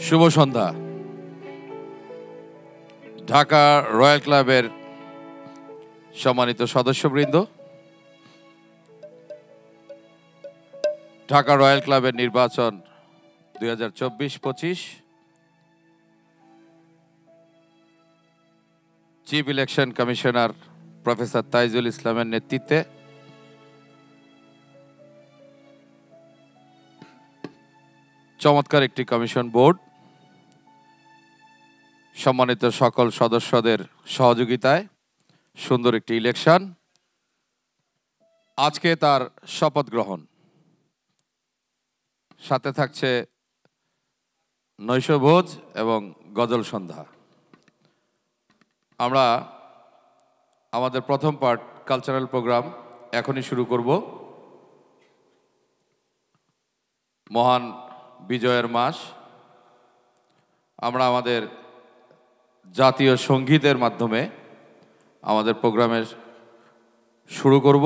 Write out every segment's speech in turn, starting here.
শুভ সন্ধ্যা। Dhaka royal ক্লাবের সম্মানিত সদস্যবৃন্দ, ঢাকা রয়্যাল ক্লাবের নির্বাচন 2024-25 chief election commissioner professor Taijul ইসলামের নেতৃত্বে চমৎকার একটি কমিশন বোর্ড, সম্মানিত সকল সদস্যদের সহযোগিতায় সুন্দর একটি ইলেকশন। আজকে তার শপথ গ্রহণ, সাথে থাকছে নৈশভোজ এবং গজল সন্ধ্যা। আমরা আমাদের প্রথম পার্ট কালচারাল প্রোগ্রাম এখনই শুরু করব। মহান বিজয়ের মাস, আমরা আমাদের জাতীয় সঙ্গীতের মাধ্যমে আমাদের প্রোগ্রামের শুরু করব।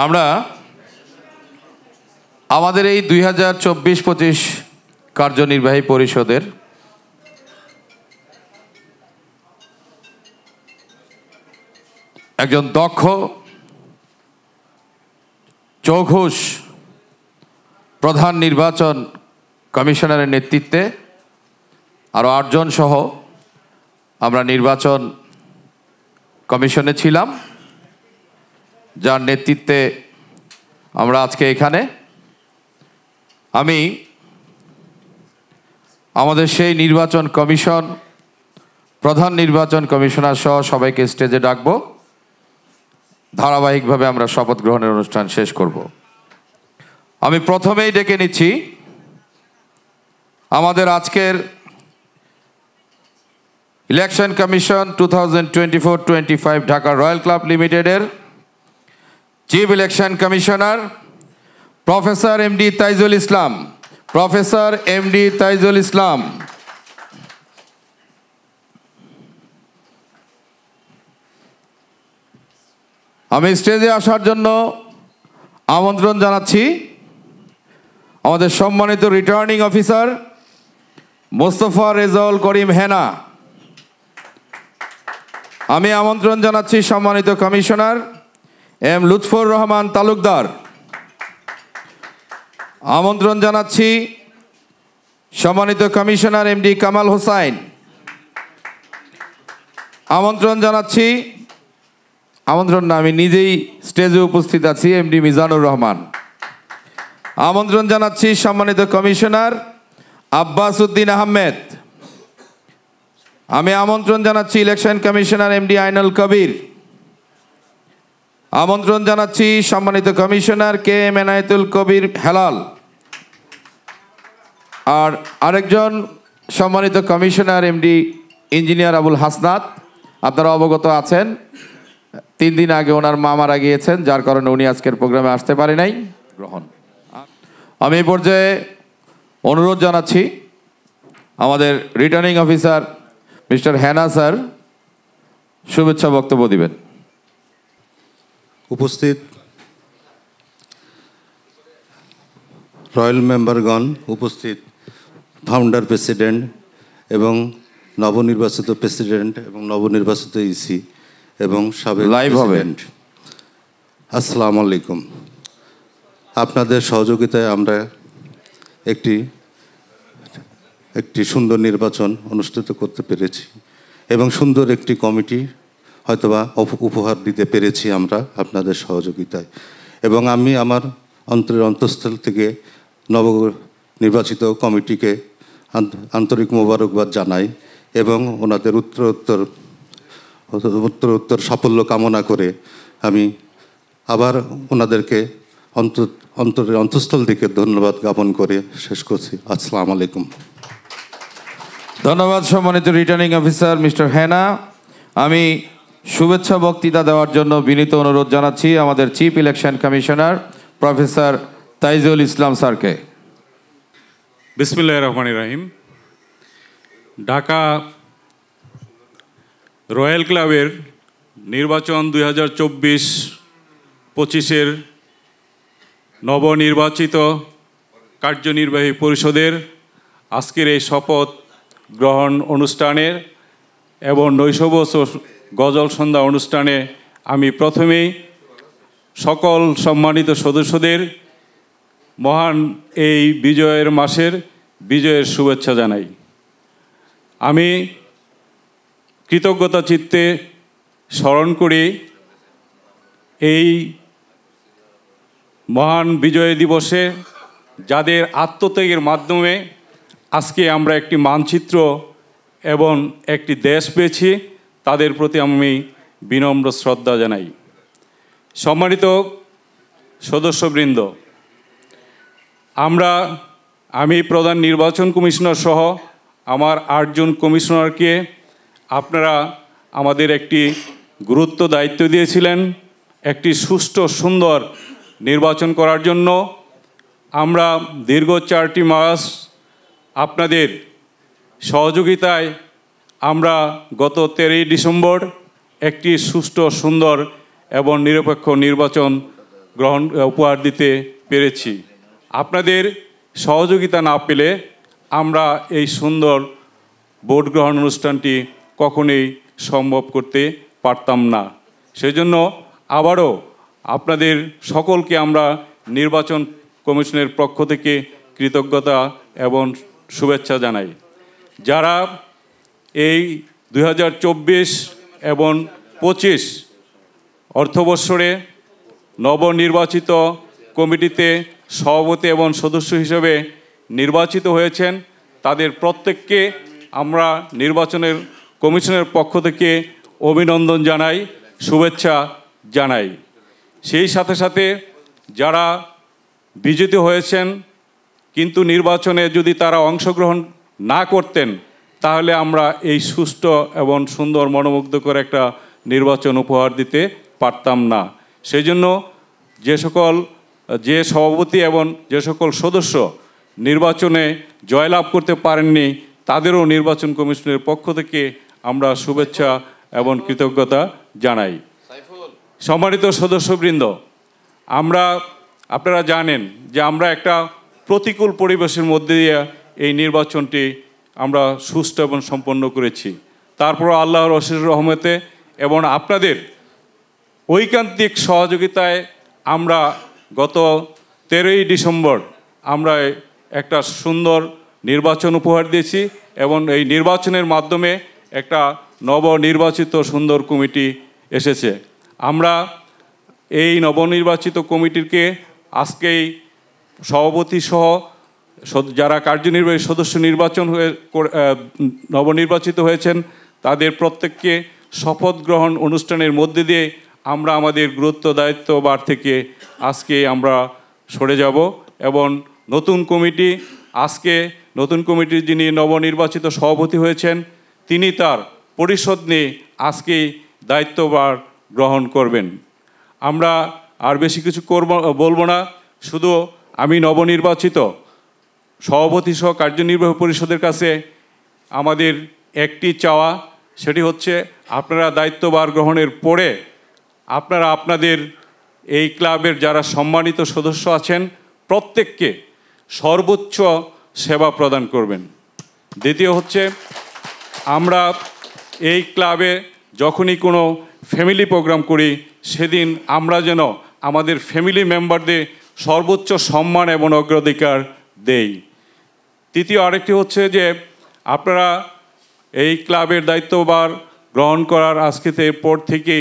আমরা আমাদের এই 2024-25 কার্যনির্বাহী পরিষদের একজন দক্ষ চৌঘোষ প্রধান নির্বাচন কমিশনারের নেতৃত্বে আরও 8 জন সহ আমরা নির্বাচন কমিশনে ছিলাম, যার নেতৃত্বে আমরা আজকে এখানে। আমি আমাদের সেই নির্বাচন কমিশন, প্রধান নির্বাচন কমিশনার সহ সবাইকে স্টেজে ডাকব। ধারাবাহিকভাবে আমরা শপথ গ্রহণের অনুষ্ঠান শেষ করব। আমি প্রথমেই ডেকে নিচ্ছি আমাদের আজকের election commission 2024-25 Dhaka royal club লিমিটেডের chief election commissioner professor MD Taijul Islam. Professor MD Taijul Islam. আমি স্টেজে আসার জন্য আমন্ত্রণ জানাচ্ছি আমাদের সম্মানিত রিটার্নিং অফিসার মোস্তফা রেজাউল করিম হেনা। আমি আমন্ত্রণ জানাচ্ছি সম্মানিত কমিশনার এম লুৎফর রহমান তালুকদার। আমন্ত্রণ জানাচ্ছি সম্মানিত কমিশনার এমডি কামাল হোসাইন। আমি নিজেই স্টেজে উপস্থিত আছি, এমডি মিজানুর রহমান। আমন্ত্রণ জানাচ্ছি সম্মানিত কমিশনার আব্বাস উদ্দিন আহমেদ। আমি আমন্ত্রণ জানাচ্ছি ইলেকশন কমিশনার এমডি আইনুল কবির। আমন্ত্রণ জানাচ্ছি সম্মানিত কমিশনার কে এম এনায়েতুল কবির হেলাল। আর আরেকজন সম্মানিত commissioner MD engineer Abul Hasnat. আপনারা অবগত আছেন 3 দিন আগে ওনার মা মারা গিয়েছেন, যার কারণে উনি আজকের প্রোগ্রামে আসতে পারে নাই। আমি এই পর্যায়ে অনুরোধ জানাচ্ছি আমাদের রিটার্নিং অফিসার মিস্টার হেনা স্যার শুভেচ্ছা বক্তব্য দিবেন। উপস্থিত রয়্যাল মেম্বারগণ, উপস্থিত ফাউন্ডার প্রেসিডেন্ট এবং নবনির্বাচিত প্রেসিডেন্ট এবং নবনির্বাচিত ইসি এবং সাবেক প্রেসিডেন্ট, আসসালামু আলাইকুম। আপনাদের সহযোগিতায় আমরা একটি সুন্দর নির্বাচন অনুষ্ঠিত করতে পেরেছি এবং সুন্দর একটি কমিটি হয়তোবা উপহার দিতে পেরেছি আমরা আপনাদের সহযোগিতায়। এবং আমি আমার অন্তরের অন্তঃস্থল থেকে নবনির্বাচিত কমিটিকে আন্তরিক মোবারকবাদ জানাই এবং ওনাদের উত্তরোত্তর সাফল্য কামনা করে আমি আবার ওনাদেরকে অন্তরের অন্তঃস্থল থেকে ধন্যবাদ জ্ঞাপন করে শেষ করছি। আসসালামু আলাইকুম। ধন্যবাদ সম্মানিত রিটার্নিং অফিসার মিস্টার হেনা। আমি শুভেচ্ছা বক্তৃতা দেওয়ার জন্য বিনীত অনুরোধ জানাচ্ছি আমাদের chief election commissioner professor Taijul Islam স্যারকে। বিসমিল্লাহির রহমানির রহিম। ঢাকা রয়্যাল ক্লাবের নির্বাচন 2024-25 নবনির্বাচিত কার্যনির্বাহী পরিষদের আজকের এই শপথ গ্রহণ অনুষ্ঠানের এবং নৈশভোজ গজল সন্ধ্যা অনুষ্ঠানে আমি প্রথমেই সকল সম্মানিত সদস্যদের মহান এই বিজয়ের মাসের বিজয়ের শুভেচ্ছা জানাই। আমি কৃতজ্ঞতা চিত্তে স্মরণ করি এই মহান বিজয় দিবসে যাদের আত্মত্যাগের মাধ্যমে আজকে আমরা একটি মানচিত্র এবং একটি দেশ পেয়েছি, তাদের প্রতি আমি বিনম্র শ্রদ্ধা জানাই। সম্মানিত সদস্যবৃন্দ, আমি প্রধান নির্বাচন কমিশনার সহ আমার 8 জন কমিশনারকে আপনারা আমাদের একটি গুরুত্ব দায়িত্ব দিয়েছিলেন একটি সুষ্ঠু সুন্দর নির্বাচন করার জন্য। আমরা দীর্ঘ 4টি মাস আপনাদের সহযোগিতায় আমরা গত 13 ডিসেম্বর একটি সুষ্ঠু সুন্দর এবং নিরপেক্ষ নির্বাচন উপহার দিতে পেরেছি। আপনাদের সহযোগিতা না পেলে আমরা এই সুন্দর ভোট গ্রহণ অনুষ্ঠানটি কখনোই সম্ভব করতে পারতাম না। সেজন্য আবারও আপনাদের সকলকে আমরা নির্বাচন কমিশনের পক্ষ থেকে কৃতজ্ঞতা এবং শুভেচ্ছা জানাই। যারা এই 2024 এবং 25 অর্থবৎসরে নবনির্বাচিত কমিটিতে সভাপতি এবং সদস্য হিসেবে নির্বাচিত হয়েছেন, তাদের প্রত্যেককে আমরা নির্বাচনের কমিশনের পক্ষ থেকে অভিনন্দন জানাই, শুভেচ্ছা জানাই। সেই সাথে সাথে যারা বিজেতা হয়েছেন কিন্তু নির্বাচনে যদি তারা অংশগ্রহণ না করতেন তাহলে আমরা এই সুষ্ঠু এবং সুন্দর মনোমুগ্ধকর একটা নির্বাচন উপহার দিতে পারতাম না। সেই জন্য যে সভাপতি এবং যে সকল সদস্য নির্বাচনে জয়লাভ করতে পারেননি তাদেরও নির্বাচন কমিশনের পক্ষ থেকে আমরা শুভেচ্ছা এবং কৃতজ্ঞতা জানাই। সম্মানিত সদস্যবৃন্দ, আপনারা জানেন যে আমরা একটা প্রতিকূল পরিবেশের মধ্যে দিয়ে এই নির্বাচনটি আমরা সুষ্ঠু এবং সম্পন্ন করেছি। তারপর আল্লাহর অশেষ রহমতে এবং আপনাদের ঐকান্তিক সহযোগিতায় আমরা গত 13 ডিসেম্বর আমরা একটা সুন্দর নির্বাচন উপহার দিয়েছি এবং এই নির্বাচনের মাধ্যমে একটা নবনির্বাচিত সুন্দর কমিটি এসেছে। আমরা এই নবনির্বাচিত কমিটিকে আজকেই সভাপতি সহ যারা কার্যনির্বাহী সদস্য নবনির্বাচিত হয়েছেন তাদের প্রত্যেককে শপথ গ্রহণ অনুষ্ঠানের মধ্যে দিয়ে আমরা আমাদের গুরুত্ব দায়িত্বভার থেকে আজকে আমরা সরে যাব এবং নতুন কমিটির যিনি নবনির্বাচিত সভাপতি হয়েছেন তিনি তার পরিষদ নিয়ে আজকেই দায়িত্বভার গ্রহণ করবেন। আমরা আর বেশি কিছু বলবো না, শুধু আমি নবনির্বাচিত সভাপতি সহ কার্যনির্বাহী পরিষদের কাছে আমাদের একটি চাওয়া, সেটি হচ্ছে আপনারা দায়িত্বভার গ্রহণের পরে আপনাদের এই ক্লাবের যারা সম্মানিত সদস্য আছেন প্রত্যেককে সর্বোচ্চ সেবা প্রদান করবেন। দ্বিতীয় হচ্ছে আমরা এই ক্লাবে যখনই কোনো ফ্যামিলি প্রোগ্রাম করি সেদিন আমরা যেন আমাদের ফ্যামিলি মেম্বারদের সর্বোচ্চ সম্মান এবং অগ্রাধিকার দেই। তৃতীয় আরেকটি হচ্ছে যে আপনারা এই ক্লাবের দায়িত্বভার গ্রহণ করার আজকে পর থেকে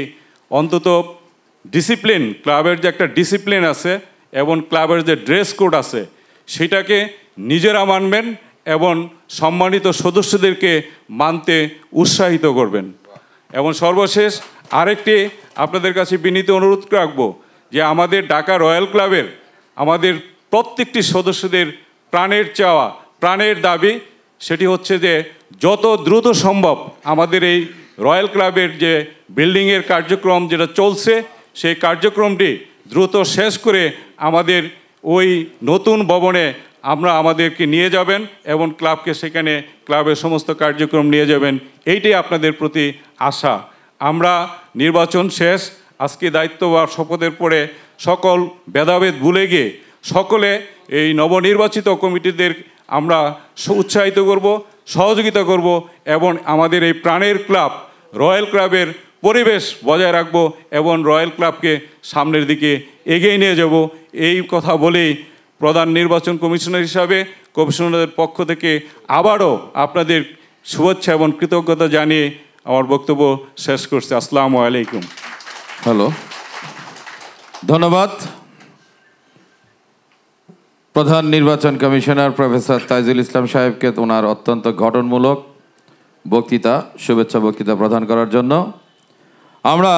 অন্তত ডিসিপ্লিন, ক্লাবের যে একটা ডিসিপ্লিন আছে এবং ক্লাবের যে ড্রেস কোড আছে সেটাকে নিজেরা মানবেন এবং সম্মানিত সদস্যদেরকে মানতে উৎসাহিত করবেন। এবং সর্বশেষ আরেকটি আপনাদের কাছে বিনীত অনুরোধ রাখবো যে আমাদের ঢাকা রয়্যাল ক্লাবের আমাদের প্রত্যেকটি সদস্যদের প্রাণের চাওয়া, প্রাণের দাবি, সেটি হচ্ছে যে যত দ্রুত সম্ভব আমাদের এই রয়্যাল ক্লাবের যে বিল্ডিংয়ের কার্যক্রম যেটা চলছে সেই কার্যক্রমটি দ্রুত শেষ করে আমাদের ওই নতুন ভবনে আমাদেরকে নিয়ে যাবেন এবং ক্লাবকে সেখানে ক্লাবের সমস্ত কার্যক্রম নিয়ে যাবেন, এইটাই আপনাদের প্রতি আশা। আমরা নির্বাচন শেষ, আজকে দায়িত্বভার শপথের পরে সকল ভেদাভেদ ভুলে গিয়ে সকলে এই নবনির্বাচিত কমিটিদের আমরা উৎসাহিত করব, সহযোগিতা করব এবং আমাদের এই প্রাণের ক্লাব রয়্যাল ক্লাবের পরিবেশ বজায় রাখব এবং রয়্যাল ক্লাবকে সামনের দিকে এগিয়ে নিয়ে যাব। এই কথা বলেই প্রধান নির্বাচন কমিশনার হিসাবে কমিশনারদের পক্ষ থেকে আবারও আপনাদের শুভেচ্ছা এবং কৃতজ্ঞতা জানিয়ে আমার বক্তব্য শেষ করছি। আসসালামু আলাইকুম। হ্যালো, ধন্যবাদ প্রধান নির্বাচন কমিশনার প্রফেসর তাইজুল ইসলাম সাহেবকে ওনার অত্যন্ত গঠনমূলক বক্তৃতা, শুভেচ্ছা বক্তৃতা প্রদান করার জন্য। আমরা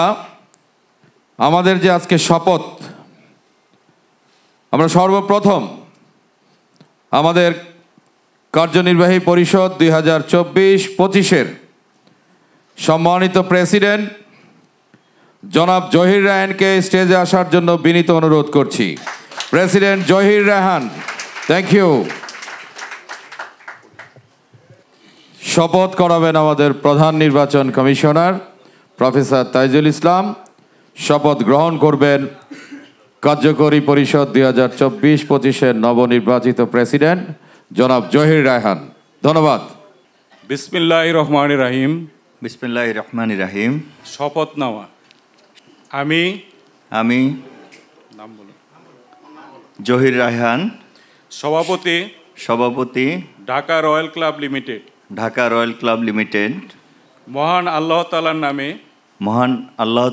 আমাদের যে আজকে শপথ, আমরা সর্বপ্রথম আমাদের কার্যনির্বাহী পরিষদ 2024-25-এর সম্মানিত প্রেসিডেন্ট জনাব জহির রায়হানকে স্টেজে আসার জন্য বিনীত অনুরোধ করছি। President Zahir Raihan, thank you. শপথ করাবেন আমাদের প্রধান নির্বাচন কমিশনার প্রফেসর তাইজুল ইসলাম। শপথ গ্রহণ করবেন কার্যকরী পরিষদ 2024-25-এর নবনির্বাচিত প্রেসিডেন্ট জনাব জহির রায়হান। ধন্যবাদ। বিসমিল্লাহির রহমানির রহিম। বিসমিল্লাহির রহমানির রহিম। শপথনামা। আমি নাম বলুন। জহির রায়হান, সভাপতি Dhaka royal club limited, Dhaka royal club limited, মহান আল্লাহ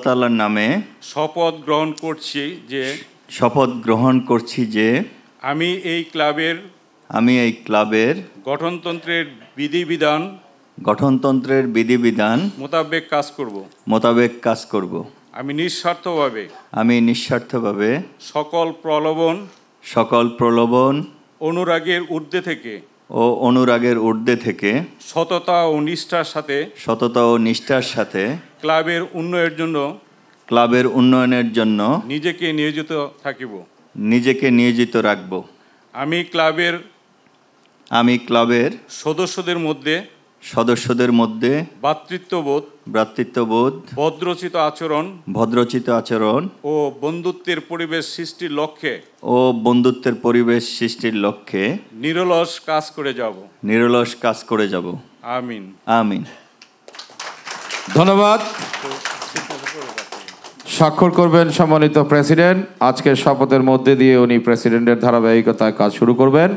তাআলার নামে শপথ গ্রহণ করছি যে আমি এই ক্লাবের গঠনতন্ত্রের বিধিবিধান মোতাবেক কাজ করব। আমি নিঃস্বার্থভাবে সকল প্রলোভন অনুরাগের ঊর্ধ্বে থেকে সততা ও নিষ্ঠার সাথে ক্লাবের উন্নয়নের জন্য নিজেকে নিয়োজিত রাখব। আমি ক্লাবের সদস্যদের মধ্যে ভ্রাতৃত্ববোধ, ভদ্রচিত আচরণ ও বন্ধুত্বের পরিবেশ সৃষ্টির লক্ষ্যে নিরলস কাজ করে যাব। আমিন। ধন্যবাদ। স্বাক্ষর করবেন সম্মানিত প্রেসিডেন্ট। আজকের শপথের মধ্যে দিয়ে উনি প্রেসিডেন্টের ধারাবাহিকতায় কাজ শুরু করবেন।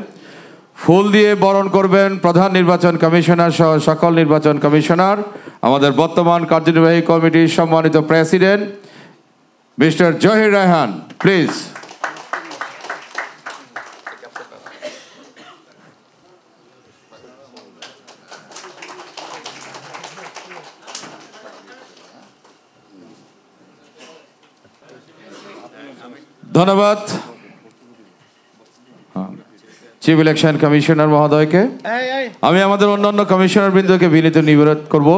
ফুল দিয়ে বরণ করবেন প্রধান নির্বাচন কমিশনার সহ সকল নির্বাচন কমিশনার, আমাদের বর্তমান কার্যনির্বাহী কমিটির সম্মানিত president mister Zahir Raihan, please. ধন্যবাদ চিফ ইলেকশন কমিশনার মহোদয়কে। আমি আমাদের অন্যান্য কমিশনার বৃন্দকে বিনীত নিবেদন করব,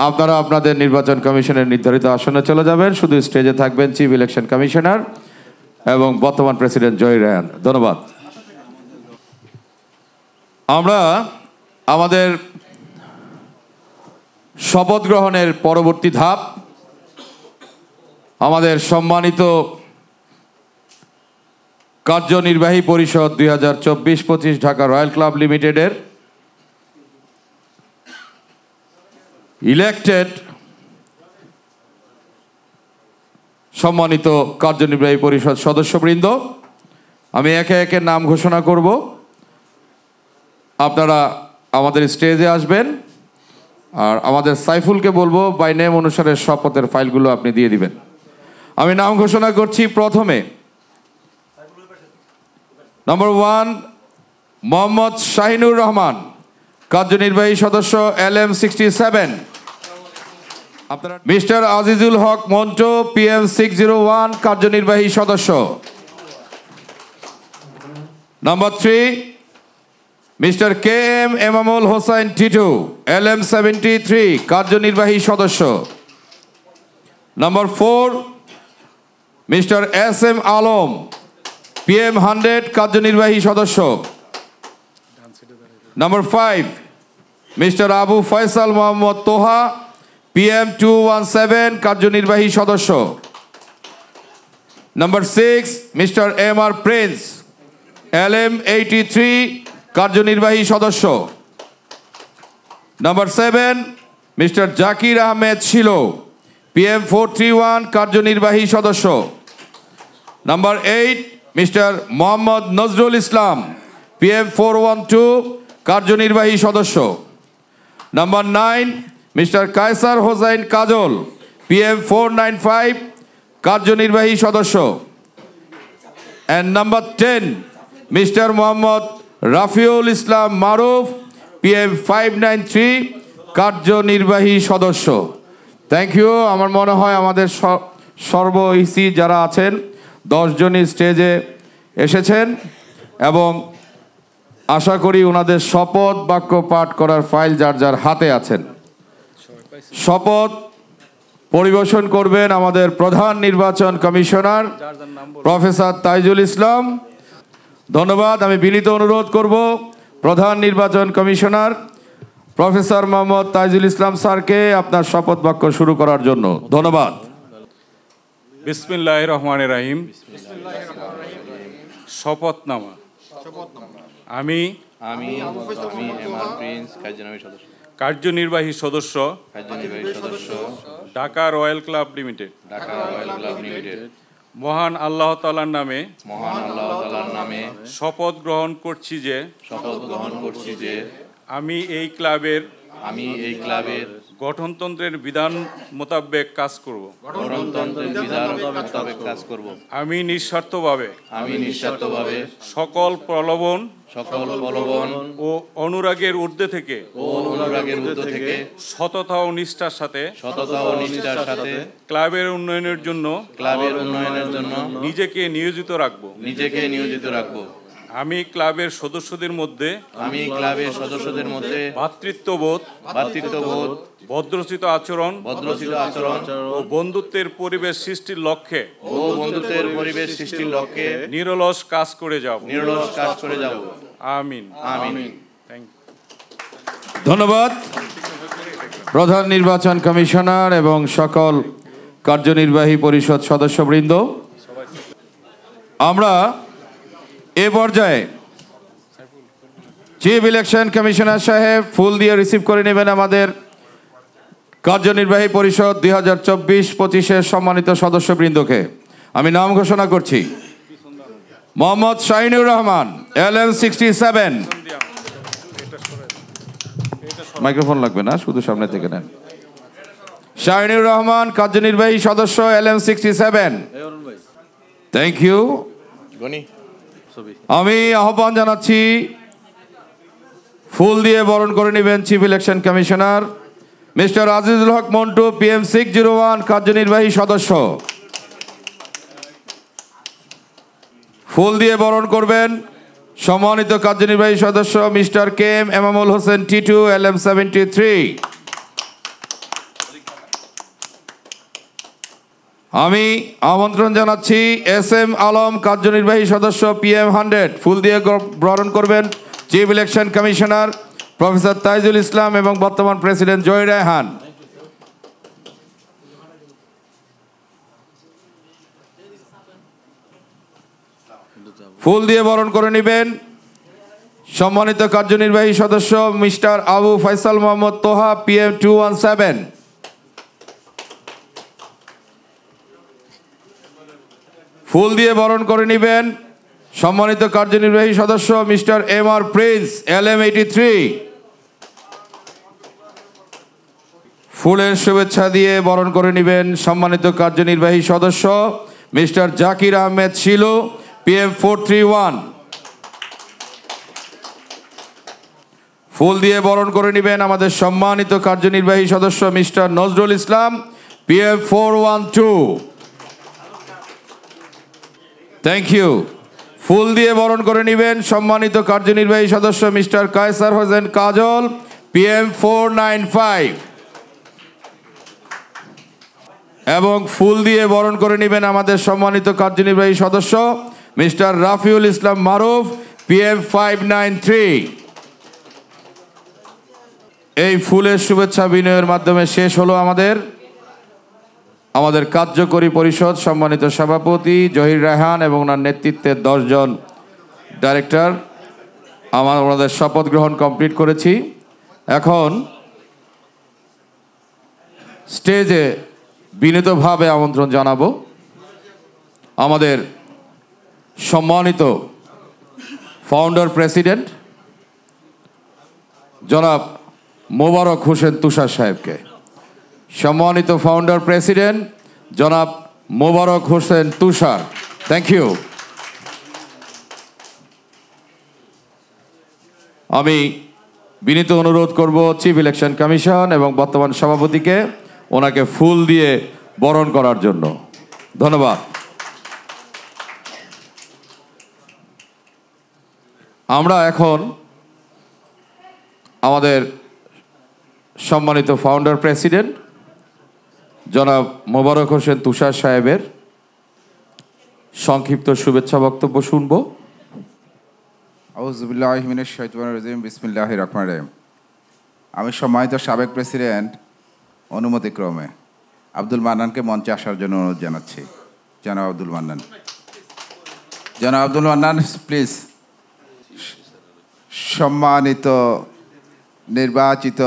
আপনারা আপনাদের নির্বাচন কমিশনের নির্ধারিত আসনে চলে যাবেন। শুধু স্টেজে থাকবেন চিফ ইলেকশন কমিশনার এবং বর্তমান প্রেসিডেন্ট জহির রায়হান। ধন্যবাদ। আমরা আমাদের শপথ গ্রহণের পরবর্তী ধাপ আমাদের সম্মানিত কার্যনির্বাহী পরিষদ 2024-25 ঢাকা রয়্যাল ক্লাব লিমিটেডের ইলেক্টেড সম্মানিত কার্যনির্বাহী পরিষদ সদস্যবৃন্দ, আমি একে একে নাম ঘোষণা করব। আপনারা আমাদের স্টেজে আসবেন আর আমাদের সাইফুলকে বলবো বাই নেম অনুসারে শপথের ফাইলগুলো আপনি দিয়ে দিবেন। আমি নাম ঘোষণা করছি। প্রথমে নম্বর 1 মোহাম্মদ শাহিনুর রহমান, কার্যনির্বাহী সদস্য LM 67। Mister Azizul Haque Montu, PM 601, কার্যনির্বাহী সদস্য। Number 3, mister KM Emamul Hossain Titu, LM 73, কার্যনির্বাহী সদস্য। Number 4, mister SM Alam, PM 100, কার্যনির্বাহী সদস্য। Number 5, mister Abu Faisal Mohammad Toha, PM 217, কার্যনির্বাহী সদস্য। Number 6, mister MR Prince, LM 83, কার্যনির্বাহী সদস্য। Number 7, mister Zakir Ahmed Shilo, PM 431, কার্যনির্বাহী সদস্য। Number 8, mister Mohammad Nazrul Islam, PM 412, কার্যনির্বাহী সদস্য। Number 9, mister Kaiser Hossain Kajal, PM 495, কার্যনির্বাহী সদস্য। And number 10, mister Mohammad Rafiul Islam Maruf, PM 593, কার্যনির্বাহী সদস্য। Thank you. আমার মনে হয় আমাদের সর্ব ইসি যারা আছেন 10 জনই স্টেজে এসেছেন এবং আশা করি ওনাদের শপথ বাক্য পাঠ করার ফাইল যার যার হাতে আছেন। শপথ পরিবেশন করবেন আমাদের প্রধান নির্বাচন কমিশনার প্রফেসর তাইজুল ইসলাম। ধন্যবাদ। আমি বিনীত অনুরোধ করব প্রধান নির্বাচন কমিশনার প্রফেসর মোহাম্মদ তাইজুল ইসলাম স্যারকে আপনার শপথ বাক্য শুরু করার জন্য। ধন্যবাদ। বিসমিল্লাহির রহমানির রহিম। শপথনামা। আমি MR প্রিন্স, কার্যনির্বাহী সদস্য ঢাকা রয়্যাল ক্লাব লিমিটেড মহান আল্লাহ তাআলার নামে শপথ গ্রহণ করছি যে আমি এই ক্লাবের গঠনতন্ত্রের বিধান মোতাবেক কাজ করব। আমি নিঃস্বার্থভাবে সকল প্রলোভন ও অনুরাগের ঊর্ধ্বে থেকে সততা ও নিষ্ঠার সাথে ক্লাবের উন্নয়নের জন্য নিজেকে নিয়োজিত রাখব। আমি ক্লাবের সদস্যদের মধ্যে ভ্রাতৃত্ববোধ, ভদ্রচিত আচরণ ও বন্ধুত্বের পরিবেশ সৃষ্টির লক্ষ্যে নিরলস কাজ করে যাব। আমিন। ধন্যবাদ প্রধান নির্বাচন কমিশনার এবং সকল কার্যনির্বাহী পরিষদ সদস্যবৃন্দ। আমরা এ পর্যায়ে চিফ ইলেকশন কমিশনার সাহেব ফুল দিয়ে রিসিভ করে নেবেন আমাদের কার্যনির্বাহী পরিষদ 2024-25-এর সম্মানিত সদস্যবৃন্দকে। আমি নাম ঘোষণা করছি। মোহাম্মদ শাহিনুর রহমান, LM 67। মাইক্রোফোন লাগবে না, শুধু সামনে থেকে নেন। শাহিনুর রহমান, কার্যনির্বাহী সদস্য, LM 67। Thank you. আমি আহ্বান জানাচ্ছি ফুল দিয়ে বরণ করে নেবেন chief election commissioner mister Azizul Haque Montu, PM 601, কার্যনির্বাহী সদস্য। ফুল দিয়ে বরণ করবেন সম্মানিত কার্যনির্বাহী সদস্য mister KM Emamul Hossain Titu, LM 73। আমি আমন্ত্রণ জানাচ্ছি SM আলম, কার্যনির্বাহী সদস্য, PM 100। ফুল দিয়ে বরণ করবেন chief election commissioner professor Taijul Islam এবং বর্তমান প্রেসিডেন্ট জহির রায়হান। ফুল দিয়ে বরণ করে নেবেন সম্মানিত কার্যনির্বাহী সদস্য মিস্টার আবু ফয়সাল মোহাম্মদ তোহা, PM 217। ফুল দিয়ে বরণ করে নেবেন সম্মানিত কার্যনির্বাহী সদস্য মিস্টার MR প্রিন্স, LM 83। ফুলের শুভেচ্ছা দিয়ে বরণ করে নেবেন সম্মানিত কার্যনির্বাহী সদস্য মিস্টার জাকির আহমেদ শিলু, PM 431। ফুল দিয়ে বরণ করে নেবেন আমাদের সম্মানিত কার্যনির্বাহী সদস্য mister Nazrul Islam, PM 412। Thank you. ফুল দিয়ে বরণ করে নেবেন সম্মানিত কার্যনির্বাহী সদস্য মিস্টার কায়সার হোসেন কাজল, PM 495। এবং ফুল দিয়ে বরণ করে নেবেন আমাদের সম্মানিত কার্যনির্বাহী সদস্য মিস্টার রাফিউল ইসলাম মারুফ, PM 593। এই ফুলের শুভেচ্ছা বিনিময়ের মাধ্যমে শেষ হলো আমাদের কার্যকরী পরিষদ সম্মানিত সভাপতি জহির রায়হান এবং ওনার নেতৃত্বে 10 জন ডাইরেক্টর ওনাদের শপথ গ্রহণ কমপ্লিট করেছি। এখন স্টেজে বিনীতভাবে আমন্ত্রণ জানাবো আমাদের সম্মানিত ফাউন্ডার প্রেসিডেন্ট জনাব মোবারক হোসেন তুষার সাহেবকে। সম্মানিত ফাউন্ডার প্রেসিডেন্ট জনাব মোবারক হোসেন তুষার, থ্যাংক ইউ। আমি বিনীত অনুরোধ করব চিফ ইলেকশন কমিশন এবং বর্তমান সভাপতিকে ওনাকে ফুল দিয়ে বরণ করার জন্য। ধন্যবাদ। আমরা এখন আমাদের সম্মানিত ফাউন্ডার প্রেসিডেন্ট জনাব মোবারক হোসেন তুষার সাহেবের সংক্ষিপ্ত শুভেচ্ছা বক্তব্য শুনব। আউযুবিল্লাহি মিনাশ শাইতানির রাজিম, বিসমিল্লাহির রহমানির রহিম। আমি সম্মানিত সাবেক প্রেসিডেন্ট অনুমতিক্রমে আব্দুল মান্নানকে মঞ্চে আসার জন্য অনুরোধ জানাচ্ছি। জনাব আব্দুল মান্নান, প্লিজ। সম্মানিত নির্বাচিত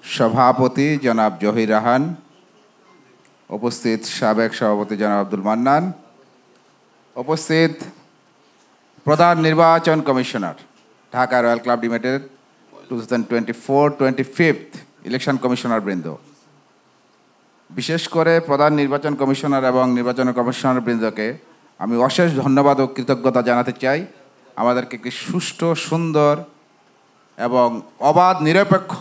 সভাপতি জনাব জহির রায়হান, উপস্থিত সাবেক সভাপতি জনাব আব্দুল মান্নান, উপস্থিত প্রধান নির্বাচন commissioner Dhaka royal club limited 2024-25 election commissioner বৃন্দ, বিশেষ করে প্রধান নির্বাচন কমিশনার এবং নির্বাচন কমিশনার বৃন্দকে আমি অশেষ ধন্যবাদ ও কৃতজ্ঞতা জানাতে চাই আমাদেরকে একটি সুষ্ঠু, সুন্দর এবং অবাধ নিরপেক্ষ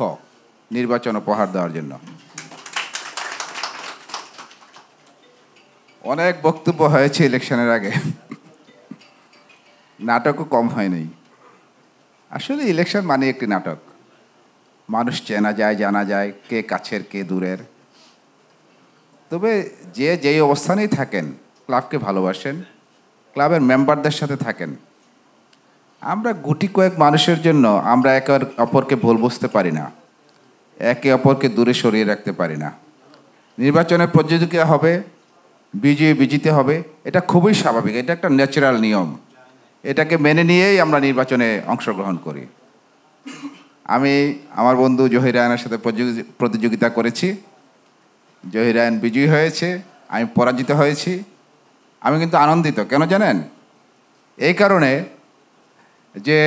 নির্বাচন উপহার দেওয়ার জন্য। অনেক বক্তব্য হয়েছে ইলেকশনের আগে, নাটকও কম হয়নি। আসলে ইলেকশন মানে একটি নাটক। মানুষ চেনা যায়, জানা যায়, কে কাছের কে দূরের। তবে যেই অবস্থানেই থাকেন, ক্লাবকে ভালোবাসেন, ক্লাবের মেম্বারদের সাথে থাকেন। আমরা গুটি কয়েক মানুষের জন্য আমরা একে অপরকে ভুল বুঝতে পারি না, একে অপরকে দূরে সরিয়ে রাখতে পারি না। নির্বাচনে প্রতিযোগিতা হবে, বিজিতে হবে, এটা খুবই স্বাভাবিক, এটা একটা ন্যাচারাল নিয়ম। এটাকে মেনে নিয়েই আমরা নির্বাচনে অংশগ্রহণ করি। আমি আমার বন্ধু জহির রায়হানের সাথে প্রতিযোগিতা করেছি। জহির রায়হান বিজয়ী হয়েছে, আমি পরাজিত হয়েছি। আমি কিন্তু আনন্দিত, কেন জানেন? এই কারণে যে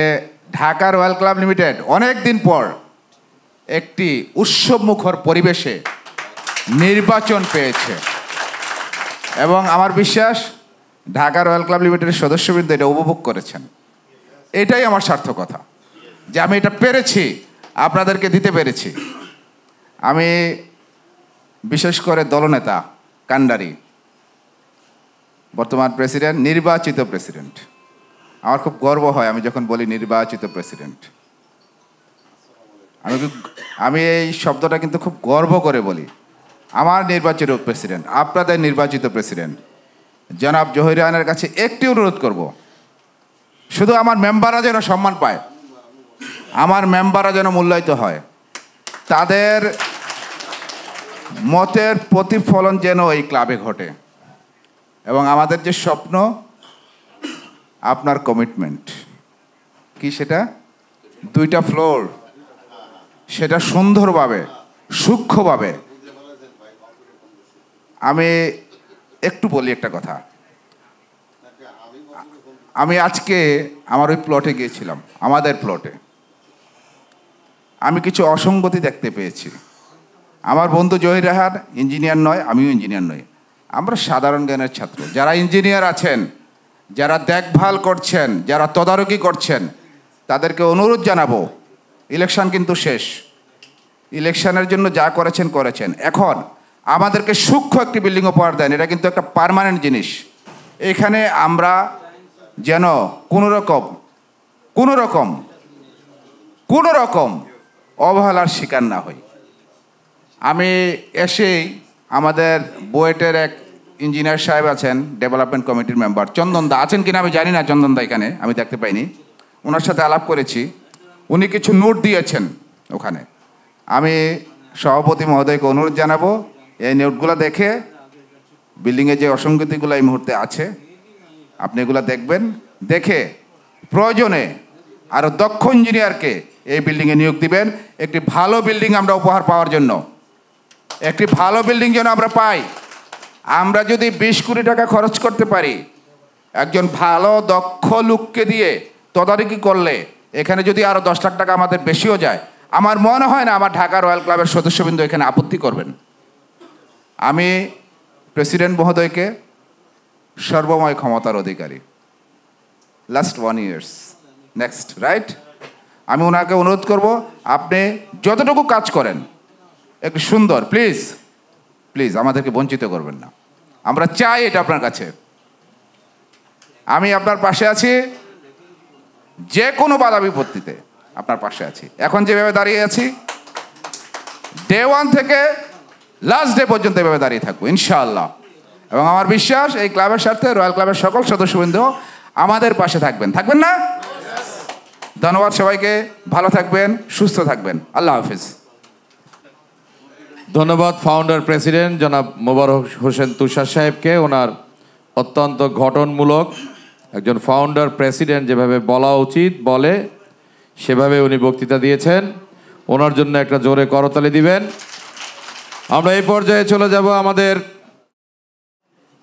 ঢাকা রয়্যাল ক্লাব লিমিটেড অনেক দিন পর একটি উৎসবমুখর পরিবেশে নির্বাচন পেয়েছে এবং আমার বিশ্বাস ঢাকা রয়্যাল ক্লাব লিমিটেডের সদস্যবৃন্দ এটা উপভোগ করেছেন। এটাই আমার সার্থকতা যে আমি এটা পেরেছি, আপনাদেরকে দিতে পেরেছি। আমি বিশেষ করে দলনেতা কান্ডারি, বর্তমান প্রেসিডেন্ট, নির্বাচিত প্রেসিডেন্ট, আমার খুব গর্ব হয় আমি যখন বলি নির্বাচিত প্রেসিডেন্ট। আমি এই শব্দটা কিন্তু খুব গর্ব করে বলি। আমার নির্বাচিত প্রেসিডেন্ট, আপনাদের নির্বাচিত প্রেসিডেন্ট জনাব জহির রায়হানের কাছে একটি অনুরোধ করব, শুধু আমার মেম্বাররা যেন সম্মান পায়, আমার মেম্বাররা যেন মূল্যায়িত হয়, তাদের মতের প্রতিফলন যেন এই ক্লাবে ঘটে। এবং আমাদের যে স্বপ্ন, আপনার কমিটমেন্ট কি, সেটা 2টা ফ্লোর, সেটা সুন্দরভাবে, সূক্ষ্মভাবে। আমি একটু বলি একটা কথা। আমি আজকে আমার ওই প্লটে গিয়েছিলাম, আমাদের প্লটে। আমি কিছু অসঙ্গতি দেখতে পেয়েছি। আমার বন্ধু জহির রায়হান ইঞ্জিনিয়ার নয়, আমিও ইঞ্জিনিয়ার নই, আমরা সাধারণ জ্ঞানের ছাত্র। যারা ইঞ্জিনিয়ার আছেন, যারা দেখভাল করছেন, যারা তদারকি করছেন, তাদেরকে অনুরোধ জানাবো ইলেকশন কিন্তু শেষ। ইলেকশনের জন্য যা করেছেন করেছেন, এখন আমাদেরকে সূক্ষ্ম একটি বিল্ডিং উপহার দেন, এটা কিন্তু একটা পার্মানেন্ট জিনিস। এখানে আমরা যেন কোনো রকম অবহেলার শিকার না হই। আমি এসেই আমাদের বুয়েটের এক ইঞ্জিনিয়ার সাহেব আছেন, ডেভেলপমেন্ট কমিটির মেম্বার, চন্দন দা আছেন কিনা আমি জানি না, চন্দন দা এখানে আমি দেখতে পাইনি, ওনার সাথে আলাপ করেছি, উনি কিছু নোট দিয়েছেন ওখানে। আমি সভাপতি মহোদয়কে অনুরোধ জানাবো এই নোটগুলো দেখে বিল্ডিংয়ে যে অসঙ্গতিগুলো এই মুহূর্তে আছে আপনি এগুলো দেখবেন, দেখে প্রয়োজনে আরও দক্ষ ইঞ্জিনিয়ারকে এই বিল্ডিংয়ে নিয়োগ দিবেন। একটি ভালো বিল্ডিং আমরা উপহার পাওয়ার জন্য, একটি ভালো বিল্ডিং যেন আমরা পাই। আমরা যদি 20 কোটি টাকা খরচ করতে পারি, একজন ভালো দক্ষ লোককে দিয়ে তদারকি করলে এখানে যদি আরও 10 লাখ টাকা আমাদের বেশিও যায়, আমার মনে হয় না আমার ঢাকা রয়্যাল ক্লাবের সদস্যবৃন্দ এখানে আপত্তি করবেন। আমি প্রেসিডেন্ট মহোদয়কে সর্বময় ক্ষমতার অধিকারী, লাস্ট 1 years নেক্সট রাইট, আমি ওনাকে অনুরোধ করব আপনি যতটুকু কাজ করেন একটু সুন্দর, প্লিজ আমাদেরকে বঞ্চিত করবেন না, আমরা চাই এটা আপনার কাছে। আমি আপনার পাশে আছি, যে কোনো বাধা বিপত্তিতে আপনার পাশে আছি। এখন যেভাবে দাঁড়িয়ে আছি, ডে 1 থেকে লাস্ট ডে পর্যন্ত এভাবে দাঁড়িয়ে থাকবো ইনশাআল্লাহ। এবং আমার বিশ্বাস এই ক্লাবের স্বার্থে রয়্যাল ক্লাবের সকল সদস্যবৃন্দ আমাদের পাশে থাকবেন না? ধন্যবাদ সবাইকে, ভালো থাকবেন, সুস্থ থাকবেন, আল্লাহ হাফিজ। ধন্যবাদ ফাউন্ডার প্রেসিডেন্ট জনাব মোবারক হোসেন তুষার সাহেবকে, ওনার অত্যন্ত গঠনমূলক একজন ফাউন্ডার প্রেসিডেন্ট যেভাবে বলা উচিত বলে সেভাবে উনি বক্তৃতা দিয়েছেন। ওনার জন্য একটা জোরে করতালি দিবেন। আমরা এই পর্যায়ে চলে যাব আমাদের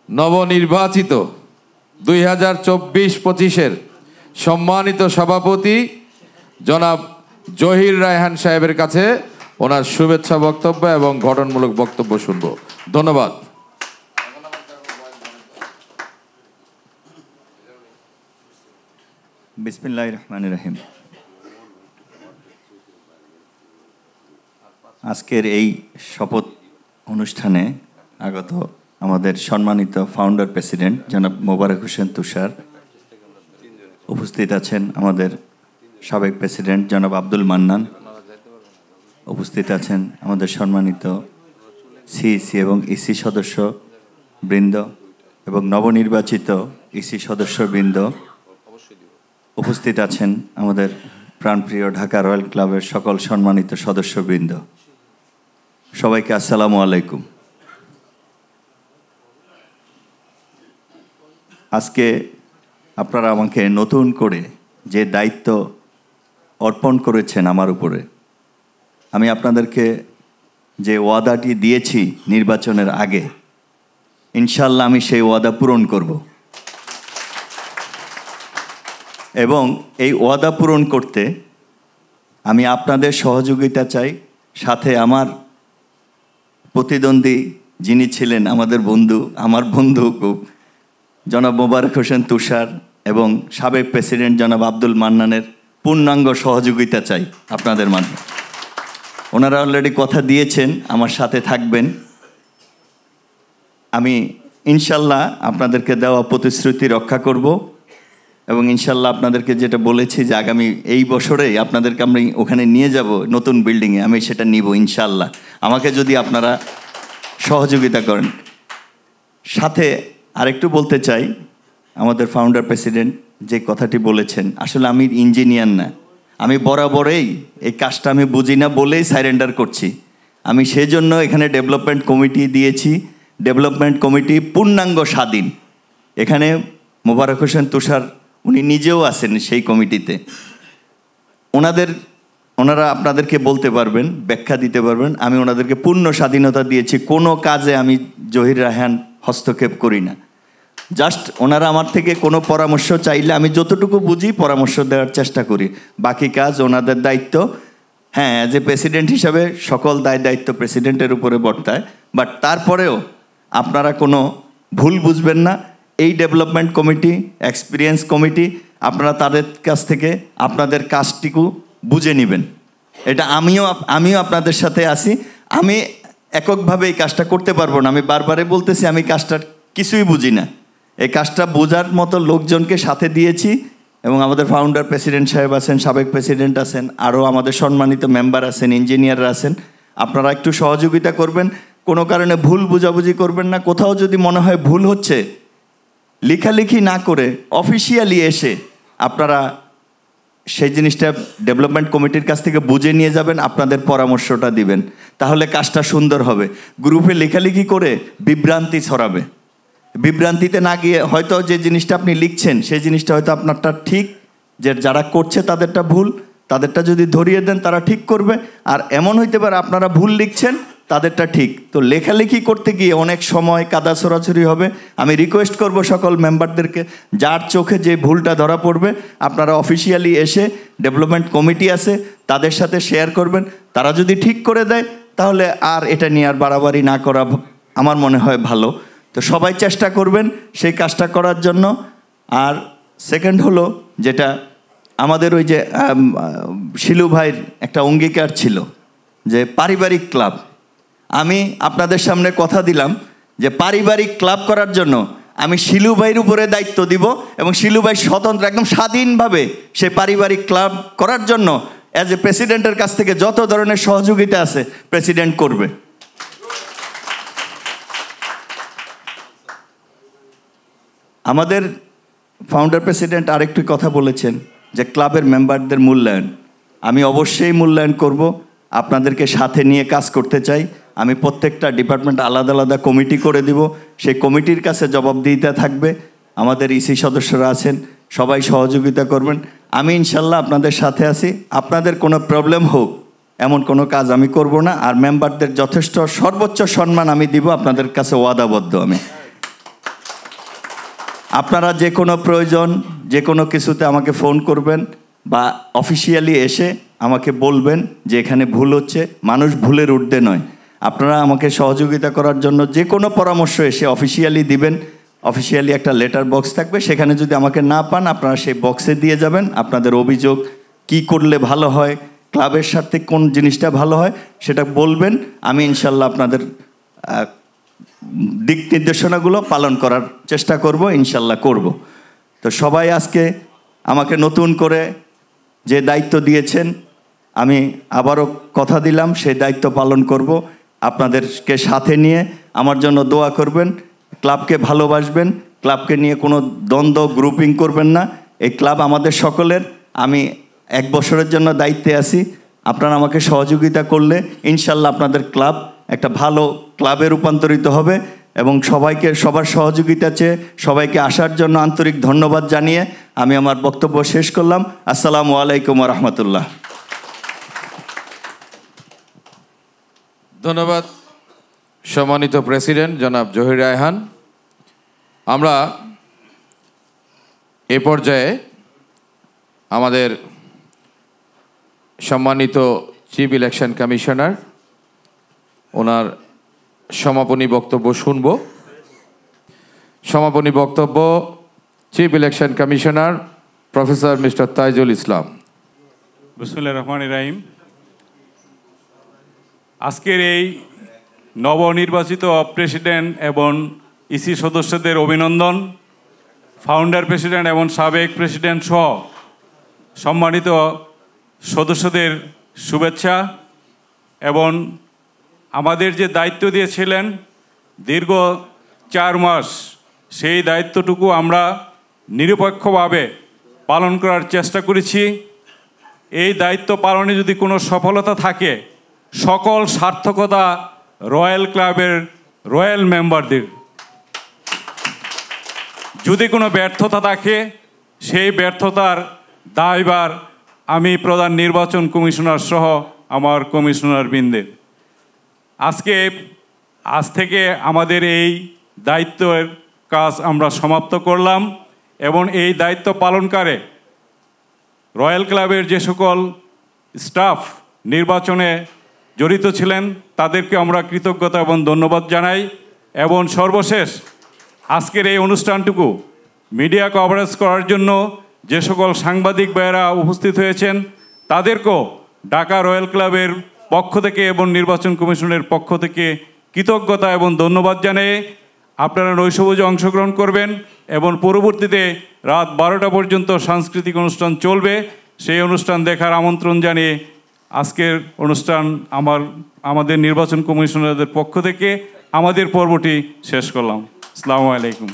নবনির্বাচিত 2024-25-এর সম্মানিত সভাপতি জনাব জহির রায়হান সাহেবের কাছে ওনার শুভেচ্ছা বক্তব্য এবং গঠনমূলক বক্তব্য শুনব। ধন্যবাদ। বিসমিল্লাহির রহমানির রহিম। আজকের এই শপথ অনুষ্ঠানে আগত আমাদের সম্মানিত ফাউন্ডার প্রেসিডেন্ট জনাব মোবারক হোসেন তুষার, উপস্থিত আছেন আমাদের সাবেক প্রেসিডেন্ট জনাব আব্দুল মান্নান, উপস্থিত আছেন আমাদের সম্মানিত সিইসি এবং ইসি সদস্য বৃন্দ এবং নবনির্বাচিত ইসি সদস্যবৃন্দ, উপস্থিত আছেন আমাদের প্রাণপ্রিয় ঢাকা রয়্যাল ক্লাবের সকল সম্মানিত সদস্যবৃন্দ, সবাইকে আসসালামু আলাইকুম। আজকে আপনারা আমাকে নতুন করে যে দায়িত্ব অর্পণ করেছেন আমার উপরে, আমি আপনাদেরকে যে ওয়াদাটি দিয়েছি নির্বাচনের আগে, ইনশাল্লাহ আমি সেই ওয়াদা পূরণ করব। এবং এই ওয়াদা পূরণ করতে আমি আপনাদের সহযোগিতা চাই। সাথে আমার প্রতিদ্বন্দ্বী যিনি ছিলেন আমার বন্ধু খুব জনাব মোবারক হোসেন তুষার এবং সাবেক প্রেসিডেন্ট জনাব আব্দুল মান্নানের পূর্ণাঙ্গ সহযোগিতা চাই আপনাদের মাধ্যমে। ওনারা অলরেডি কথা দিয়েছেন আমার সাথে থাকবেন। আমি ইনশাল্লাহ আপনাদেরকে দেওয়া প্রতিশ্রুতি রক্ষা করব এবং ইনশাল্লাহ আপনাদেরকে যেটা বলেছি যে আগামী এই বছরেই আপনাদেরকে আমরা ওখানে নিয়ে যাব নতুন বিল্ডিংয়ে, আমি সেটা নিব ইনশাল্লাহ, আমাকে যদি আপনারা সহযোগিতা করেন। সাথে আরেকটু বলতে চাই, আমাদের ফাউন্ডার প্রেসিডেন্ট যে কথাটি বলেছেন, আসলে আমি ইঞ্জিনিয়ার না, আমি বরাবরেই এই কাজটা আমি বুঝি না বলেই সারেন্ডার করছি। আমি সেজন্য এখানে ডেভেলপমেন্ট কমিটি দিয়েছি। ডেভেলপমেন্ট কমিটি পূর্ণাঙ্গ স্বাধীন। এখানে মোবারক হোসেন তুষার উনি নিজেও আছেন সেই কমিটিতে। ওনারা আপনাদেরকে বলতে পারবেন, ব্যাখ্যা দিতে পারবেন। আমি ওনাদেরকে পূর্ণ স্বাধীনতা দিয়েছি, কোনো কাজে আমি জহির রায়হান হস্তক্ষেপ করি না। জাস্ট ওনারা আমার থেকে কোনো পরামর্শ চাইলে আমি যতটুকু বুঝি পরামর্শ দেওয়ার চেষ্টা করি, বাকি কাজ ওনাদের দায়িত্ব। হ্যাঁ, অ্যাজ এ প্রেসিডেন্ট হিসাবে সকল দায়িত্ব প্রেসিডেন্টের উপরে বর্তায়, বাট তারপরেও আপনারা কোনো ভুল বুঝবেন না। এই ডেভেলপমেন্ট কমিটি, এক্সপিরিয়েন্স কমিটি, আপনারা তাদের কাছ থেকে আপনাদের কাজটিকু বুঝে নেবেন এটা আমিও আপনাদের সাথে আছি। আমি এককভাবে এই কাজটা করতে পারবো না। আমি বারবারে বলতেছি আমি কাজটার কিছুই বুঝি না। এই কাজটা বোঝার মতো লোকজনকে সাথে দিয়েছি এবং আমাদের ফাউন্ডার প্রেসিডেন্ট সাহেব আছেন, সাবেক প্রেসিডেন্ট আছেন, আরও আমাদের সম্মানিত মেম্বার আছেন, ইঞ্জিনিয়াররা আছেন। আপনারা একটু সহযোগিতা করবেন, কোনো কারণে ভুল বোঝাবুঝি করবেন না। কোথাও যদি মনে হয় ভুল হচ্ছে, লেখালেখি না করে অফিসিয়ালি এসে আপনারা সেই জিনিসটা ডেভেলপমেন্ট কমিটির কাছ থেকে বুঝে নিয়ে যাবেন, আপনাদের পরামর্শটা দিবেন, তাহলে কাজটা সুন্দর হবে। গ্রুপে লেখালেখি করে বিভ্রান্তি ছড়াবে। বিভ্রান্তিতে না গিয়ে হয়তো যে জিনিসটা আপনি লিখছেন সেই জিনিসটা হয়তো আপনারটা ঠিক, যে যারা করছে তাদেরটা ভুল, তাদেরটা যদি ধরিয়ে দেন তারা ঠিক করবে। আর এমন হইতে পারে আপনারা ভুল লিখছেন, তাদেরটা ঠিক। তো লেখালেখি করতে গিয়ে অনেক সময় কাদা ছড়াছড়ি হবে। আমি রিকোয়েস্ট করব সকল মেম্বারদেরকে, যার চোখে যে ভুলটা ধরা পড়বে আপনারা অফিসিয়ালি এসে, ডেভেলপমেন্ট কমিটি আছে তাদের সাথে শেয়ার করবেন। তারা যদি ঠিক করে দেয় তাহলে আর এটা নিয়ে আর বাড়াবাড়ি না করা আমার মনে হয় ভালো। তো সবাই চেষ্টা করবেন সেই কাজটা করার জন্য। আর সেকেন্ড হলো যেটা আমাদের ওই যে শিলু ভাইয়ের একটা অঙ্গীকার ছিল যে পারিবারিক ক্লাব। আমি আপনাদের সামনে কথা দিলাম যে পারিবারিক ক্লাব করার জন্য আমি শিলু ভাইয়ের উপরে দায়িত্ব দিব এবং শিলু ভাই স্বতন্ত্র একদম স্বাধীনভাবে সে পারিবারিক ক্লাব করার জন্য অ্যাজ এ প্রেসিডেন্টের কাছ থেকে যত ধরনের সহযোগিতা আছে প্রেসিডেন্ট করবে। আমাদের ফাউন্ডার প্রেসিডেন্ট আরেকটি কথা বলেছেন যে ক্লাবের মেম্বারদের মূল্যায়ন। আমি অবশ্যই মূল্যায়ন করব, আপনাদেরকে সাথে নিয়ে কাজ করতে চাই। আমি প্রত্যেকটা ডিপার্টমেন্ট আলাদা আলাদা কমিটি করে দিব, সেই কমিটির কাছে জবাবদিহিতা থাকবে। আমাদের ইসি সদস্যরা আছেন, সবাই সহযোগিতা করবেন। আমি ইনশাল্লাহ আপনাদের সাথে আছি। আপনাদের কোনো প্রবলেম হোক এমন কোনো কাজ আমি করব না। আর মেম্বারদের যথেষ্ট সর্বোচ্চ সম্মান আমি দিব, আপনাদের কাছে ওয়াদাবদ্ধ আমি। আপনারা যে কোনো প্রয়োজন, যে কোনো কিছুতে আমাকে ফোন করবেন বা অফিসিয়ালি এসে আমাকে বলবেন যে এখানে ভুল হচ্ছে। মানুষ ভুলের ঊর্ধ্বে নয়। আপনারা আমাকে সহযোগিতা করার জন্য যে কোনো পরামর্শ এসে অফিসিয়ালি দিবেন। অফিসিয়ালি একটা লেটার বক্স থাকবে, সেখানে যদি আমাকে না পান আপনারা সেই বক্সে দিয়ে যাবেন আপনাদের অভিযোগ, কি করলে ভালো হয়, ক্লাবের সাথে কোন জিনিসটা ভালো হয় সেটা বলবেন। আমি ইনশাল্লাহ আপনাদের দিক নির্দেশনাগুলো পালন করার চেষ্টা করব, ইনশাল্লাহ করব। তো সবাই আজকে আমাকে নতুন করে যে দায়িত্ব দিয়েছেন, আমি আবারও কথা দিলাম সেই দায়িত্ব পালন করব। আপনাদেরকে সাথে নিয়ে আমার জন্য দোয়া করবেন, ক্লাবকে ভালোবাসবেন, ক্লাবকে নিয়ে কোনো দ্বন্দ্ব গ্রুপিং করবেন না। এই ক্লাব আমাদের সকলের। আমি 1 বছরের জন্য দায়িত্বে আছি। আপনারা আমাকে সহযোগিতা করলে ইনশাল্লাহ আপনাদের ক্লাব একটা ভালো ক্লাবে রূপান্তরিত হবে। এবং সবাইকে সবার সহযোগিতা চেয়ে সবাইকে আসার জন্য আন্তরিক ধন্যবাদ জানিয়ে আমি আমার বক্তব্য শেষ করলাম। আসসালামু আলাইকুম ওয়া রাহমাতুল্লাহ। ধন্যবাদ সম্মানিত প্রেসিডেন্ট জনাব জহির রায়হান। আমরা এ পর্যায়ে আমাদের সম্মানিত চিফ ইলেকশন কমিশনার ওনার সমাপনী বক্তব্য শুনব। সমাপনী বক্তব্য chief election commissioner professor mister Taijul Islam. বিসমিল্লাহির রহমানির রহিম। আজকের এই নবনির্বাচিত প্রেসিডেন্ট এবং ইসি সদস্যদের অভিনন্দন, ফাউন্ডার প্রেসিডেন্ট এবং সাবেক প্রেসিডেন্ট সহ সম্মানিত সদস্যদের শুভেচ্ছা। এবং আমাদের যে দায়িত্ব দিয়েছিলেন দীর্ঘ 4 মাস, সেই দায়িত্বটুকু আমরা নিরপেক্ষভাবে পালন করার চেষ্টা করেছি। এই দায়িত্ব পালনে যদি কোনো সফলতা থাকে, সকল সার্থকতা রয়্যাল ক্লাবের রয়্যাল মেম্বারদের। যদি কোনো ব্যর্থতা থাকে, সেই ব্যর্থতার দায়ভার আমি প্রধান নির্বাচন কমিশনার সহ আমার কমিশনার বৃন্দের। আজ থেকে আমাদের এই দায়িত্বের কাজ আমরা সমাপ্ত করলাম এবং এই দায়িত্ব পালনকারে রয়্যাল ক্লাবের যে সকল স্টাফ নির্বাচনে জড়িত ছিলেন তাদেরকে আমরা কৃতজ্ঞতা এবং ধন্যবাদ জানাই। এবং সর্বশেষ আজকের এই অনুষ্ঠানটুকু মিডিয়া কভারেজ করার জন্য যে সকল সাংবাদিক ভাইয়েরা উপস্থিত হয়েছেন তাদেরকেও ঢাকা রয়্যাল ক্লাবের পক্ষ থেকে এবং নির্বাচন কমিশনের পক্ষ থেকে কৃতজ্ঞতা এবং ধন্যবাদ জানিয়ে আপনারা নৈশভোজে অংশগ্রহণ করবেন এবং পরবর্তীতে রাত 12টা পর্যন্ত সাংস্কৃতিক অনুষ্ঠান চলবে। সেই অনুষ্ঠান দেখার আমন্ত্রণ জানিয়ে আজকের অনুষ্ঠান আমাদের নির্বাচন কমিশনারদের পক্ষ থেকে আমাদের পর্বটি শেষ করলাম। আসসালামু আলাইকুম।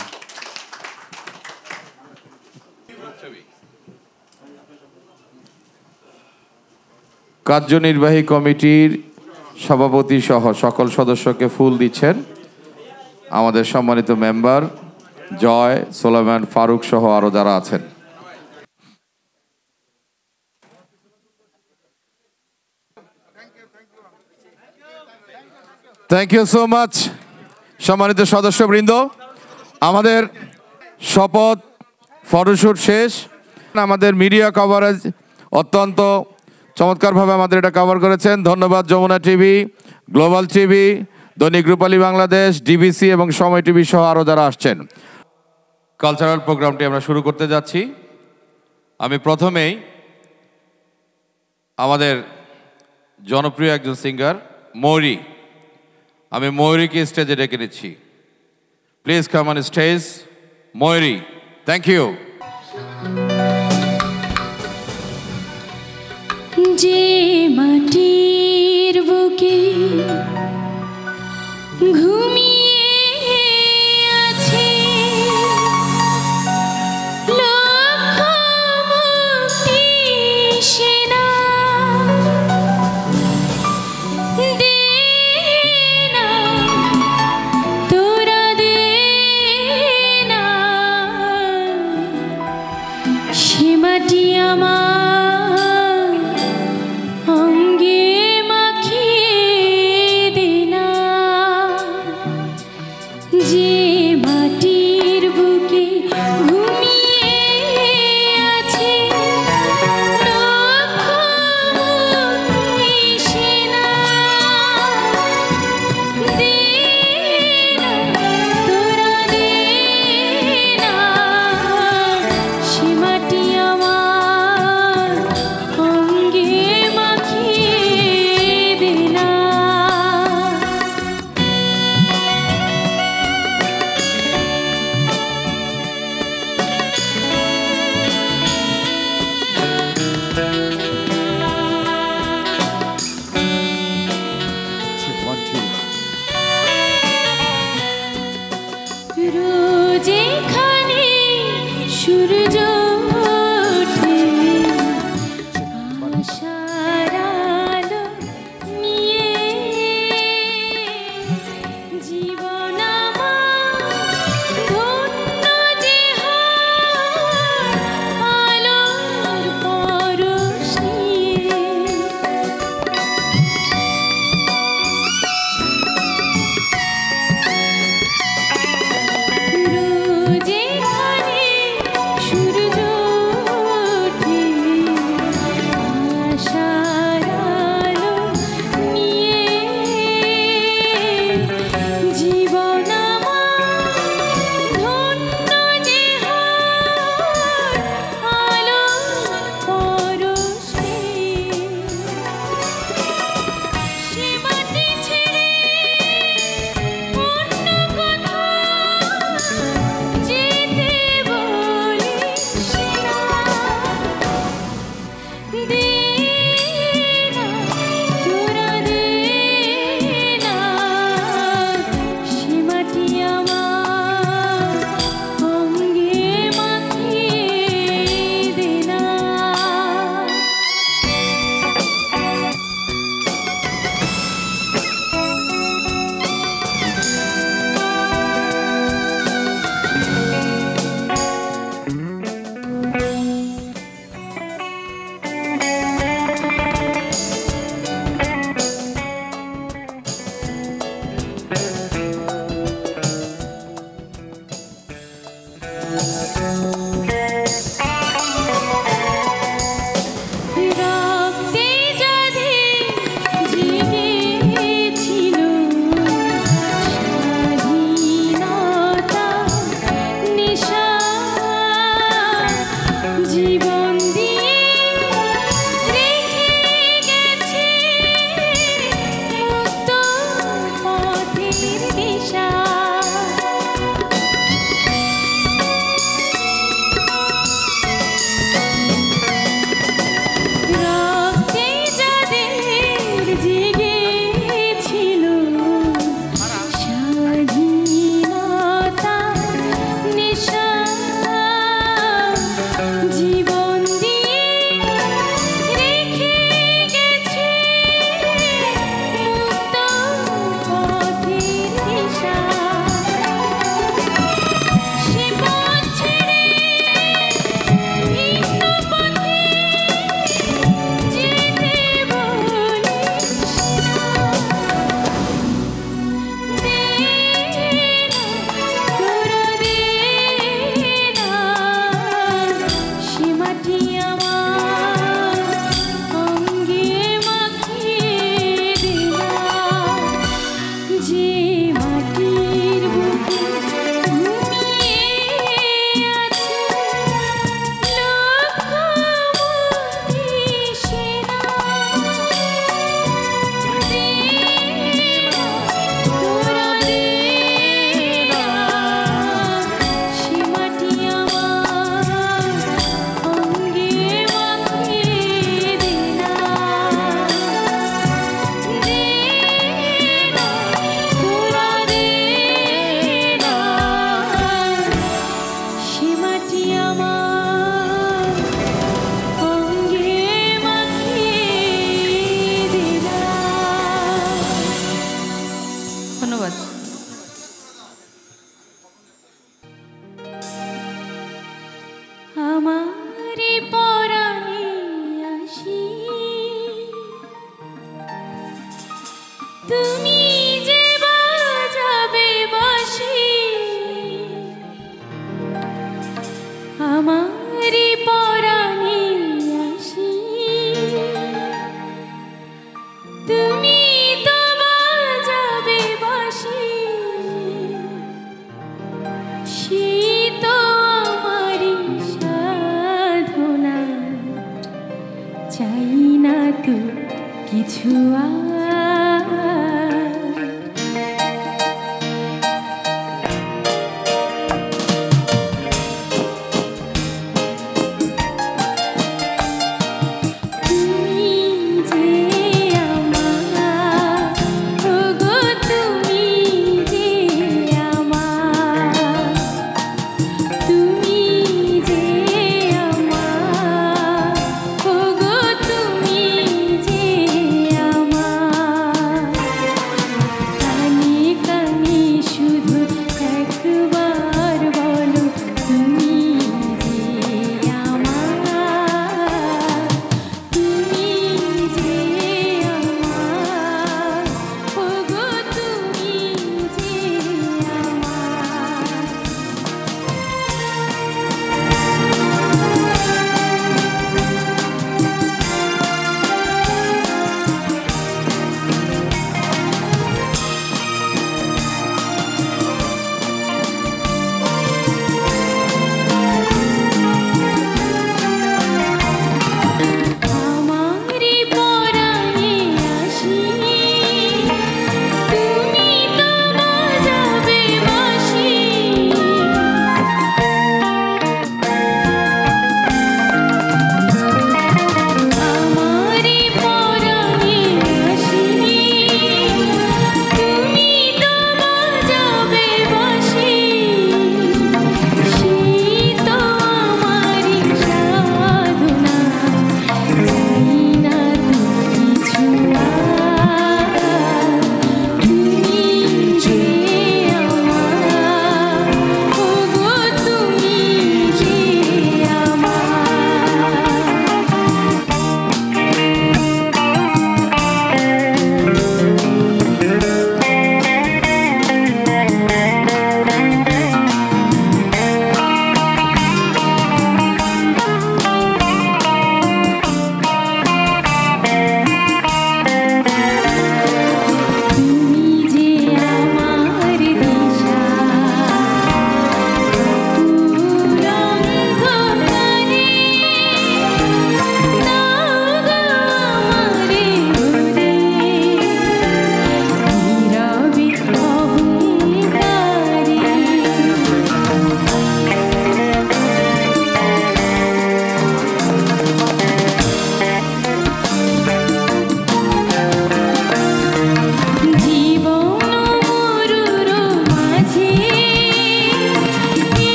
কার্যনির্বাহী কমিটির সভাপতি সহ সকল সদস্যকে ফুল দিচ্ছেন আমাদের সম্মানিত মেম্বার জয়, সোলাইমান, ফারুক সহ আরো যারা আছেন। Thank you so much. সম্মানিত সদস্যবৃন্দ, আমাদের শপথ ফটোশুট শেষ। আমাদের মিডিয়া কভারেজ অত্যন্ত চমৎকারভাবে আমাদের এটা কভার করেছেন। ধন্যবাদ যমুনা টিভি, গ্লোবাল টিভি, দৈনিক রূপালী বাংলাদেশ, ডিবিসি এবং সময় টিভি সহ আরও যারা আসছেন। কালচারাল প্রোগ্রামটি আমরা শুরু করতে যাচ্ছি। আমি প্রথমেই আমাদের জনপ্রিয় একজন সিঙ্গার ময়ূরী, আমি ময়ূরীকে স্টেজে ডেকে নিচ্ছি। Please come on stage Mayuri. Thank you. যে মাটির বুকে ঘুমিয়ে আছে লক্ষ মুক্তি সেনা, দে না তোরা দে না, সে মাটি আমার অঙ্গে মাখিয়ে দে না।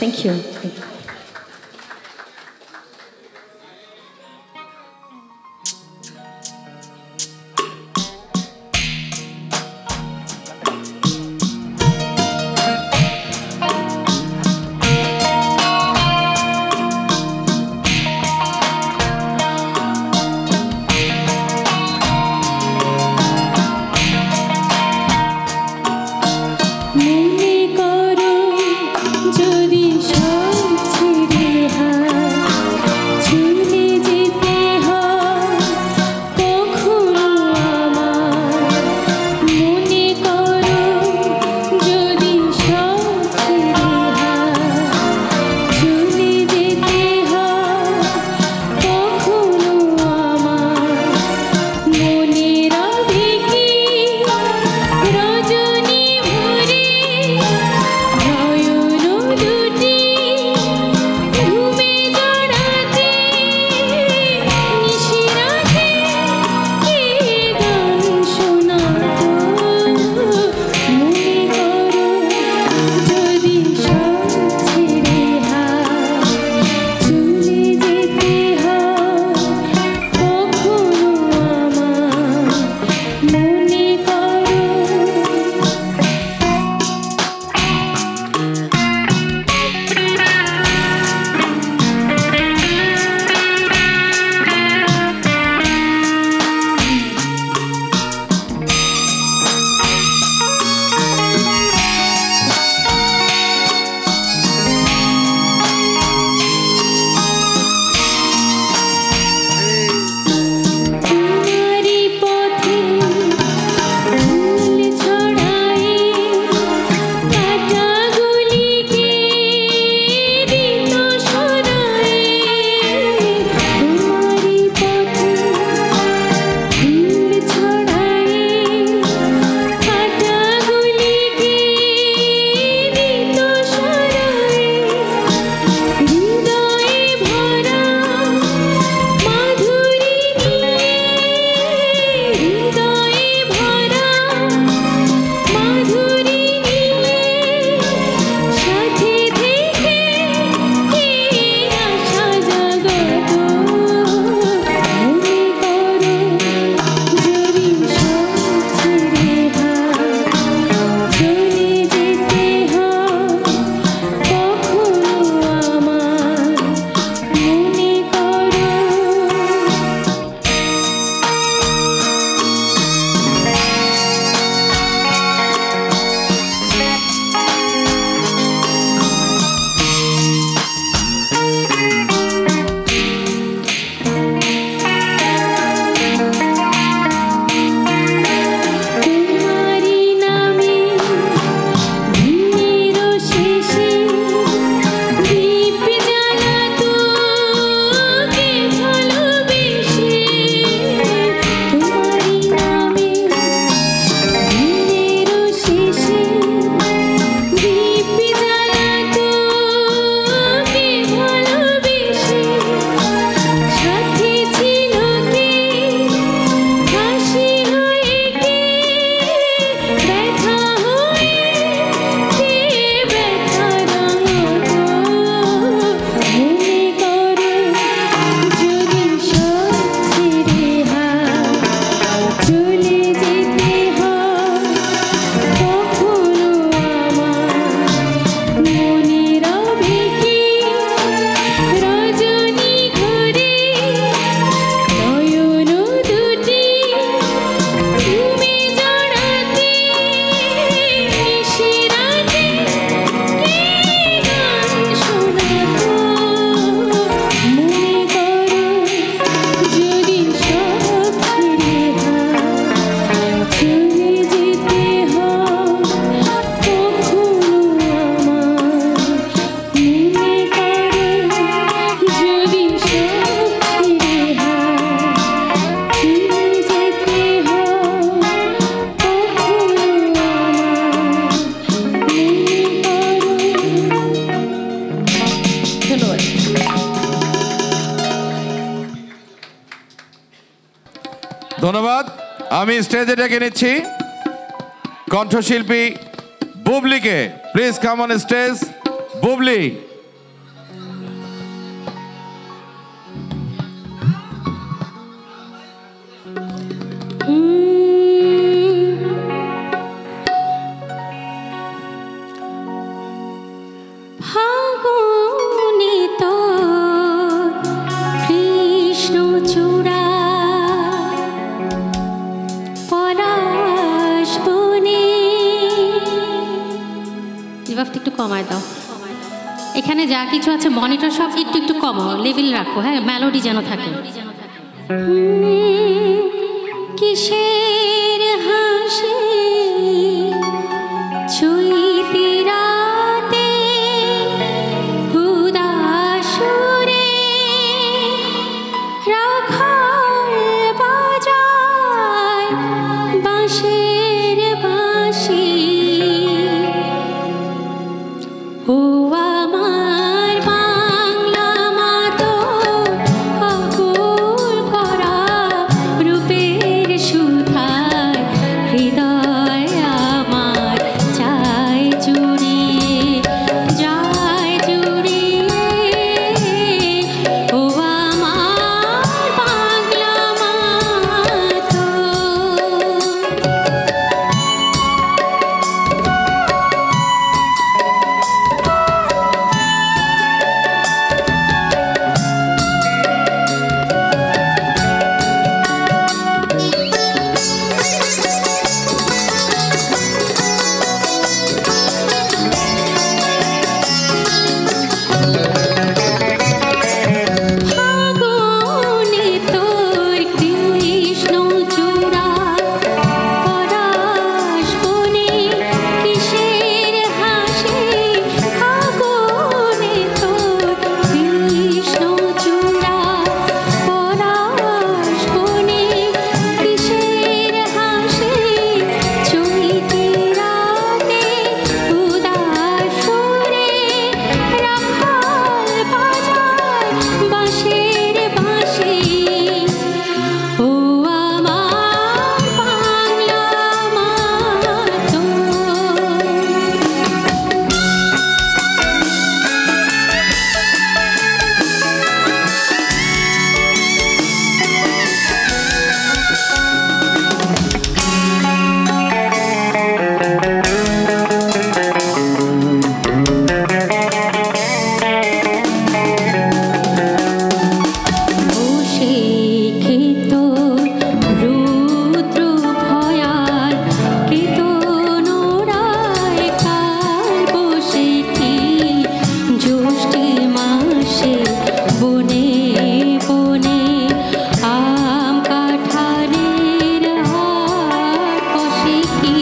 Thank you. মনে করো যদি সব ছেড়ে চলে যেতে হয় কখনো আমার, মনে করো যদি সব ছেড়ে চলে যেতে হয় কখনো আমার, মনে রবে কি রজনী ভরে নয়ন দুটি ঘুমে জড়াতে নিশিরাতে কে গান শোনাতো, মনে করো যদি সব ছেড়ে চলে যেতে হয় কখনো আমার, মনে করো। তোমারি পথে ফুল ছড়ায়ে কাঁটাগুলিকে দিত সরায়ে, তোমারি পথে ফুল ছড়ায়ে কাঁটাগুলিকে দিত সরায়ে, হৃদয়ে ভরা মাধুরী নিয়ে, হৃদয়ে ভরা মাধুরী নিয়ে সাথে থেকে কে আশা জগত, মনে করো যদি সব ছেড়ে চলে যেতে হয় কখনো আমার, মনে করো। তোমারি নামে দিনের শেষে দীপ জ্বালাতো কে ভালোবেসে, তোমারি নামে দিনের শেষে দীপ জ্বালাতো কে ভালোবেসে, সাথে ছিল কে হাসি হয়ে কে ব্যথা হয়ে কে ব্যথা রাঙাতো, মনে করো যদি সব ছেড়ে চলে যেতে হয় কখনো আমার, মনে রবে কি রজনী ঘরে নয়ন দুটি ঘুমে জড়াতে নিশিরাতে কে গান শোনাতো, মনে করো যদি সব ছেড়ে চলে যেতে হয় কখনো আমার, মনে করো যদি সব ছেড়ে চলে যেতে হয় কখনো আমার, মনে করো। ধন্যবাদ। ধন্যবাদ। আমি স্টেজে ডেকে নিচ্ছি কণ্ঠশিল্পী বুবলিকে। Please come on stage. Bubli. ফাগুনে তোর কৃষ্ণ চূড়া পলাশ বনে। রিভার্বটা একটু কমায় দাও। এখানে যা কিছু আছে মনিটর সব একটু একটু কমাও, লেভেল রাখো, হ্যাঁ, মেলোডি যেন থাকে। কিসের হাসি চৈতি রাতে উদাসুরে রাখাল বাজায় বাঁশের বাঁশি। ও আমার বাংলা মা তোর আকুল করা রূপের সুধায় হৃদয় আমার চায় জুড়িয়ে, যায় জুড়িয়ে। ও আমার বাংলা মা তোর। ফাগুনে তোর কৃষ্ণ চূড়া পলাশ বনে কিসের হাসি। ফাগুনে তোর কৃষ্ণ চূড়া পলাশ বনে কিসের হাসি। চৈতি রাতে উদাসুরে রাখাল বাজায় বাঁশের বাঁশি। ও আমার বাংলা মা তোর। বসে খেত রুদ্র ভয়াল কীর্তনোড়ায় কাল বসে কি জ্যৈষ্ঠী মাসে বনে বনে আম কাঁঠালের হাট বসে কি।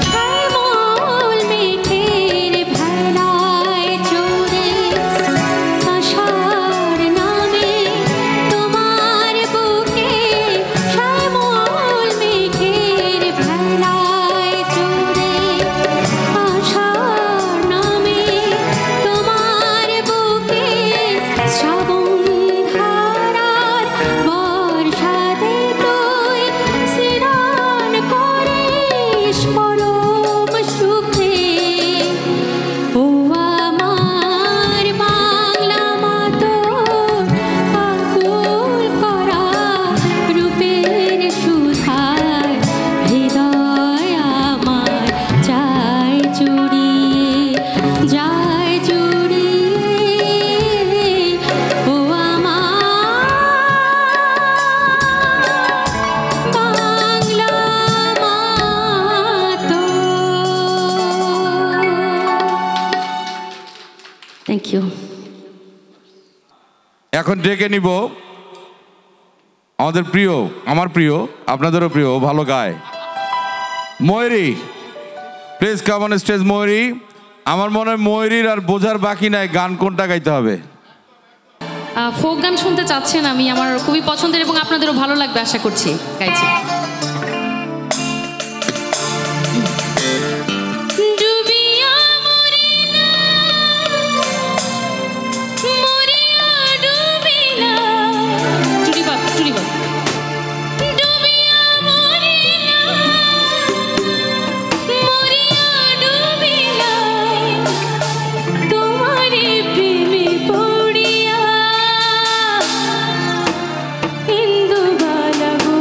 শ্যামল মেঘের ভেলায় চড়ে আষাঢ় নামে তোমার বুকে। শ্যামল মেঘের ভেলায় চড়ে আষাঢ় নামে তোমার বুকে। শ্রাবণ ধারার বর্ষাতে তুই স্নান করিস পরম সুখে। ও আমার বাংলা মা তোর আকুল করা রূপের সুধায় হৃদয় আমার যায় জুড়িয়ে, যায় জুড়িয়ে। ও আমার বাংলা মা তোর। Thank you. এখন ডেকে নিব আমাদের প্রিয়, আমার প্রিয়, আপনাদেরও প্রিয়, ভালো গায় ময়ূরী। প্লিজ কাম অন স্টেজ ময়ূরী। আমার মনে হয় ময়ূরীর আর বোঝার বাকি নাই গান কোনটা গাইতে হবে। ফোক গান শুনতে চাচ্ছেন, আমি আমার খুবই পছন্দের এবং আপনাদেরও ভালো লাগবে আশা করছি। গাইছি। ডুবিয়া মরিনা মরিয়া ডুবিলা। টুরি বাপ টুরি বাপ। ডুবিয়া মরিনা মরিয়া ডুবিলা তোমারে প্রেমে পড়িয়া। ইন্দুবালা গো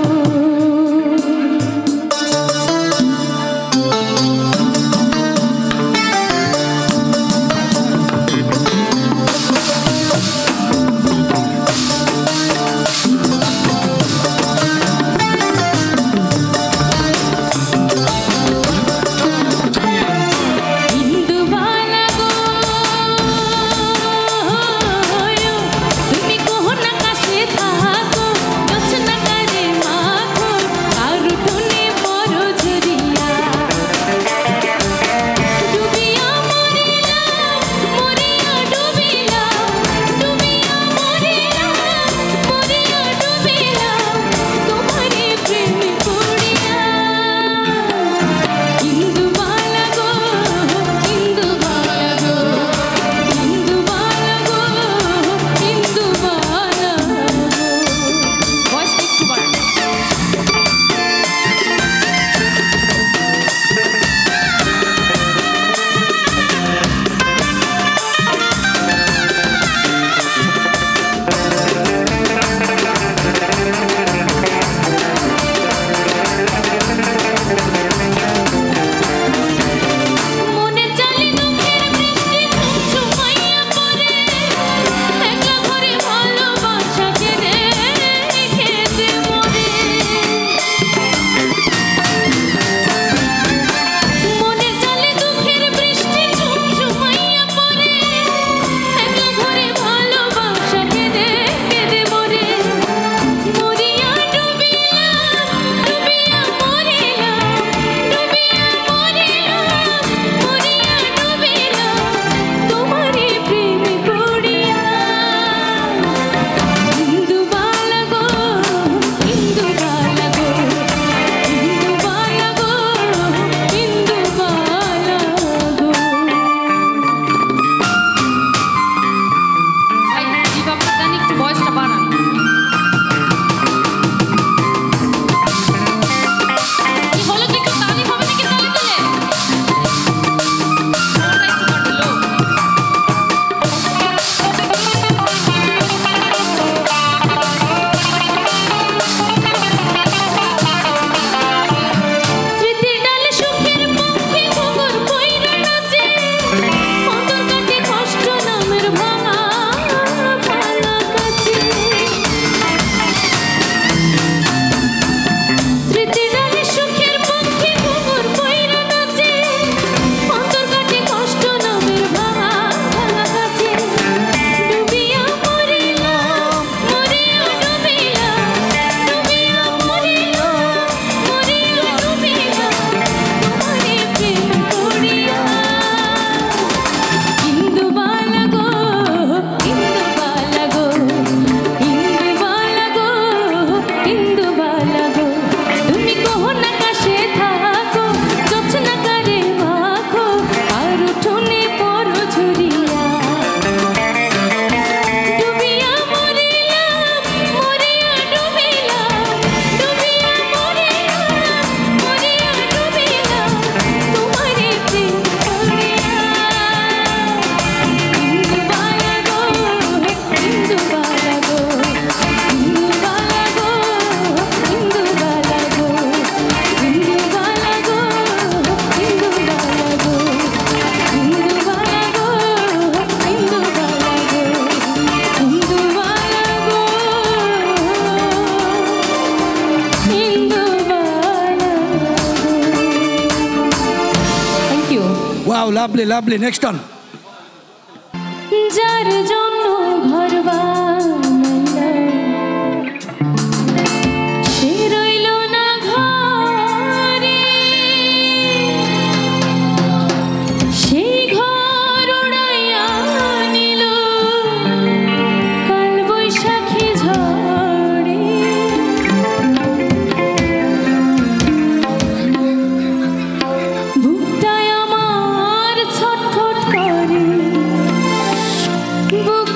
wow, lovely lovely, next on. যার জন্য ঘর বানাইলাম সে রইল না ঘরে, সেই ঘর উড়াইয়া নিল কাল বৈশাখী ঝড়ে। বুকটায় আমার ছটফট করে, বুক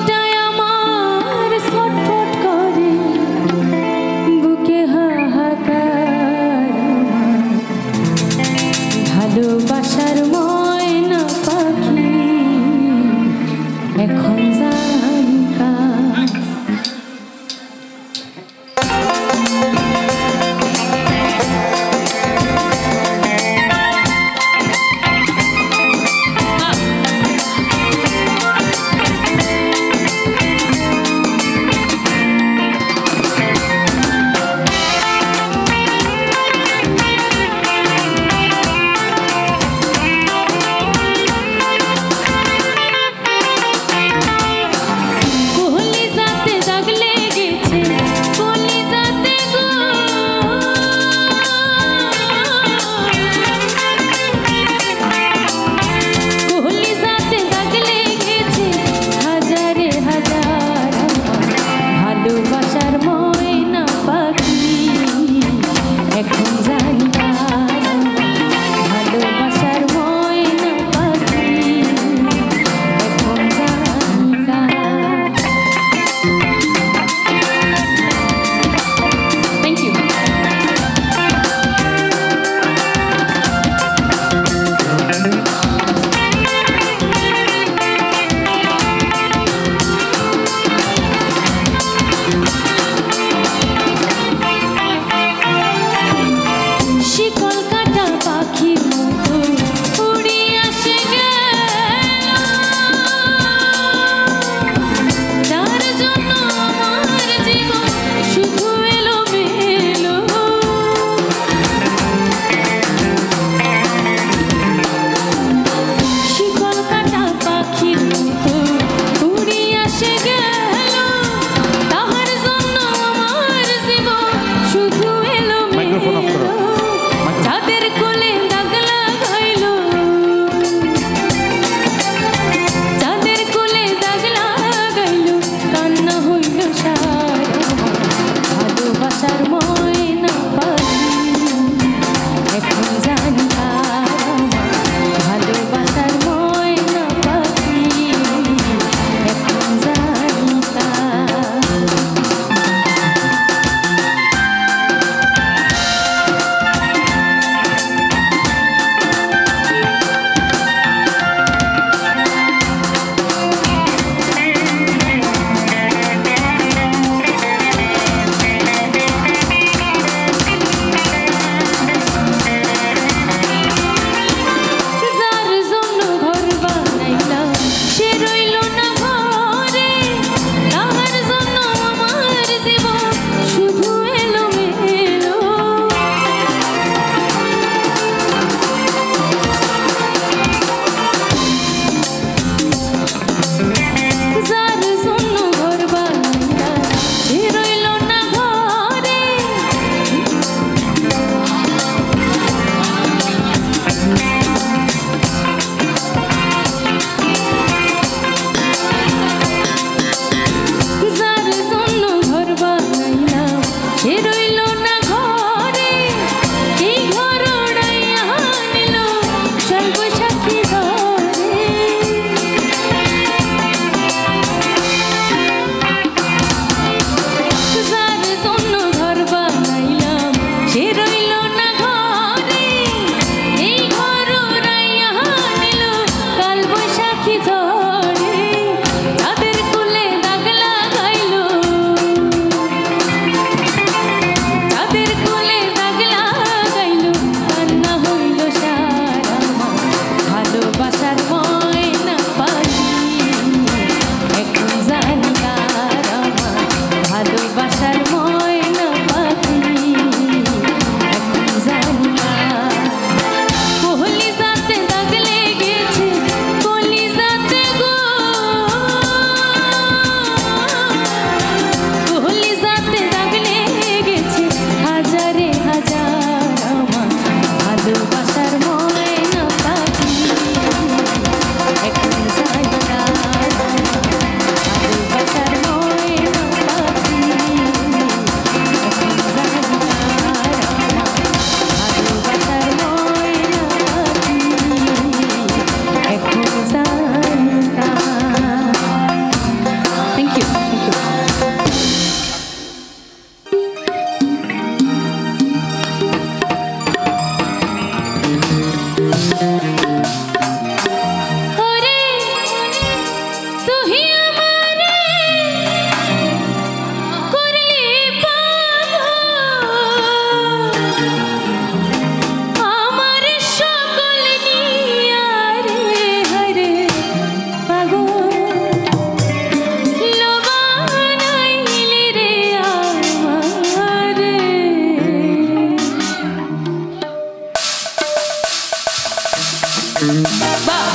বাহ,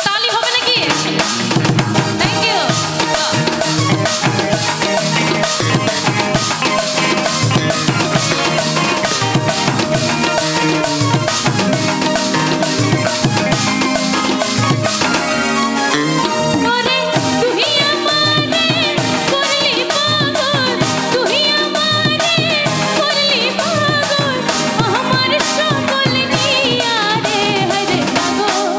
তালি হবে নাকি? Thank you. আমার সকল নিয়া রে হরে পাগল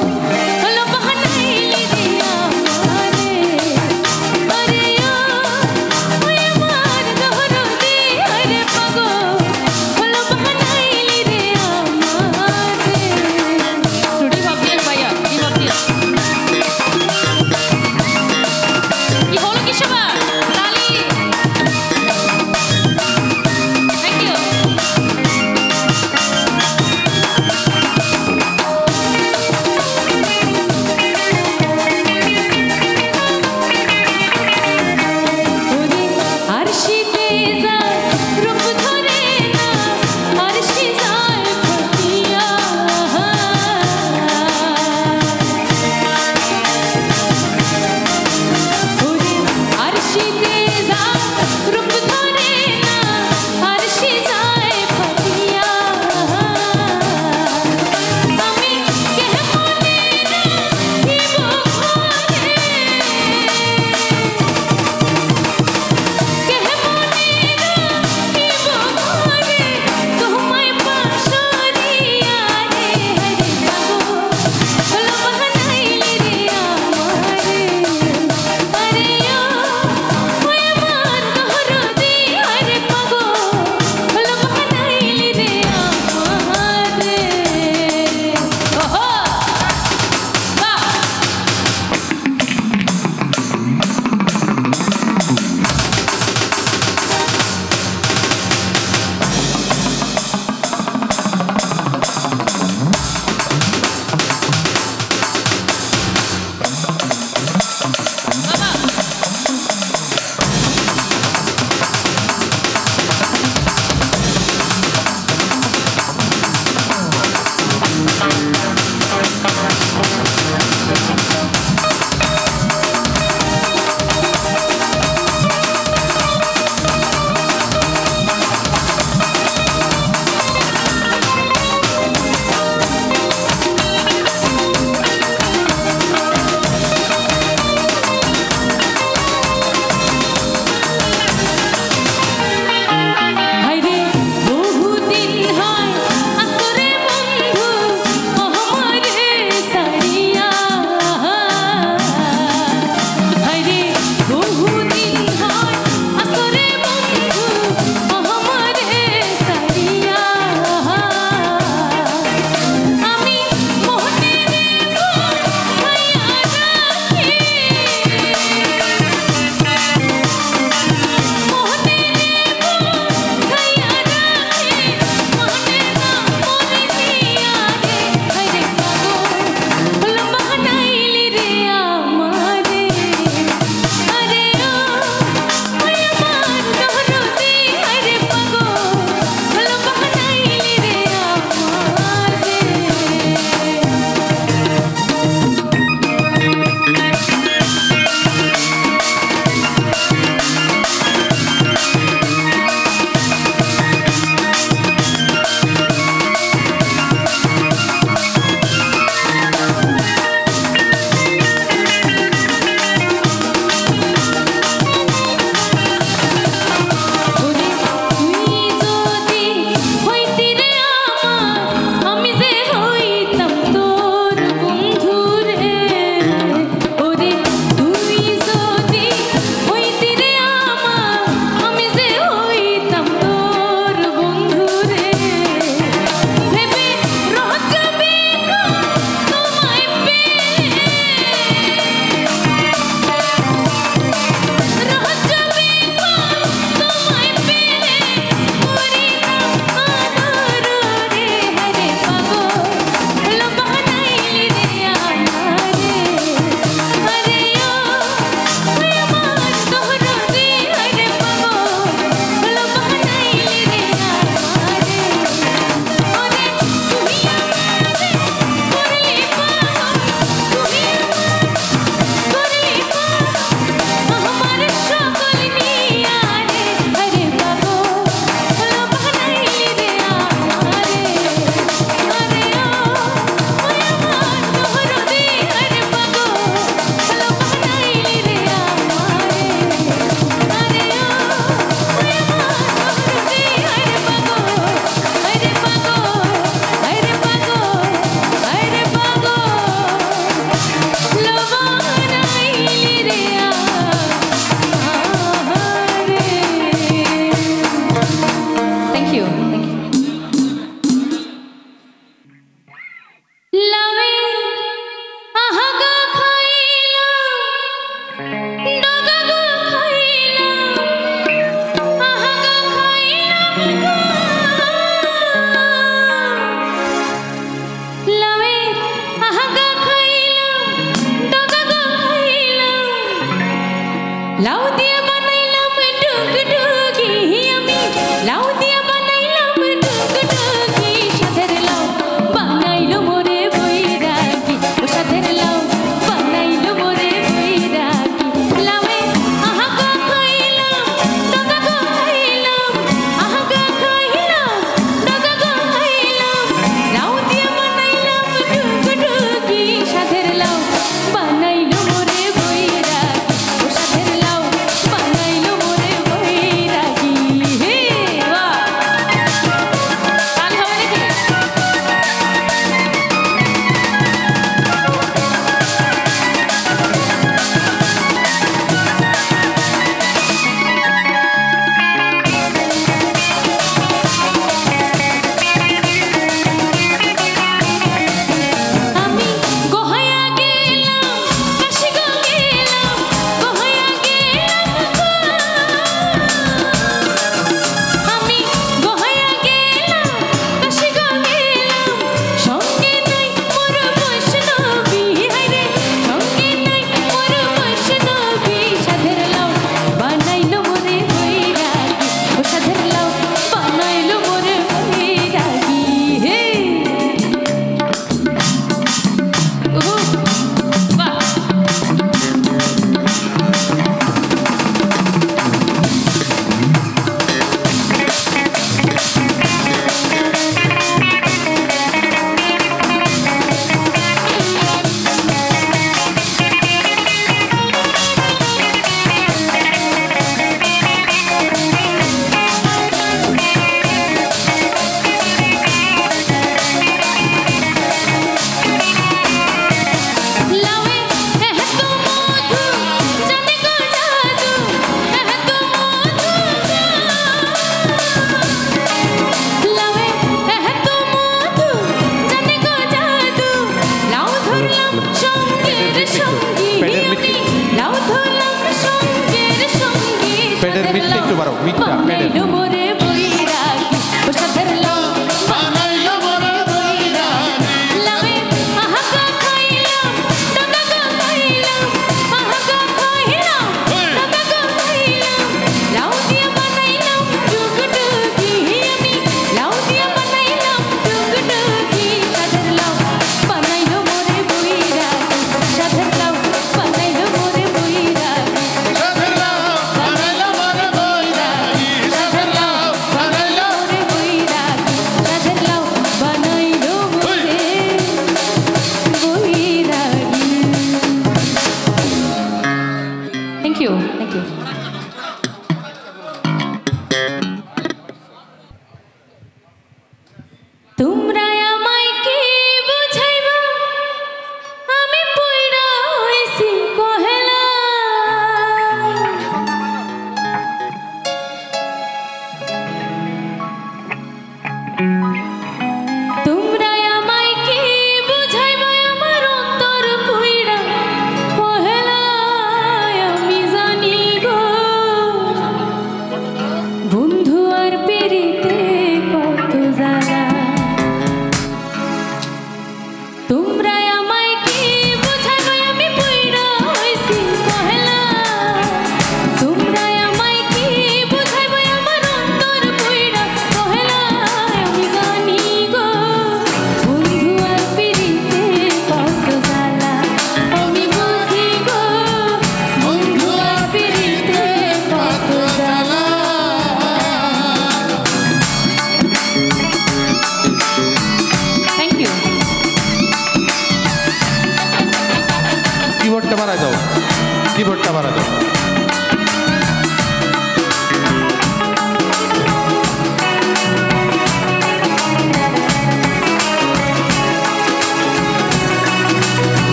বাড়াবে।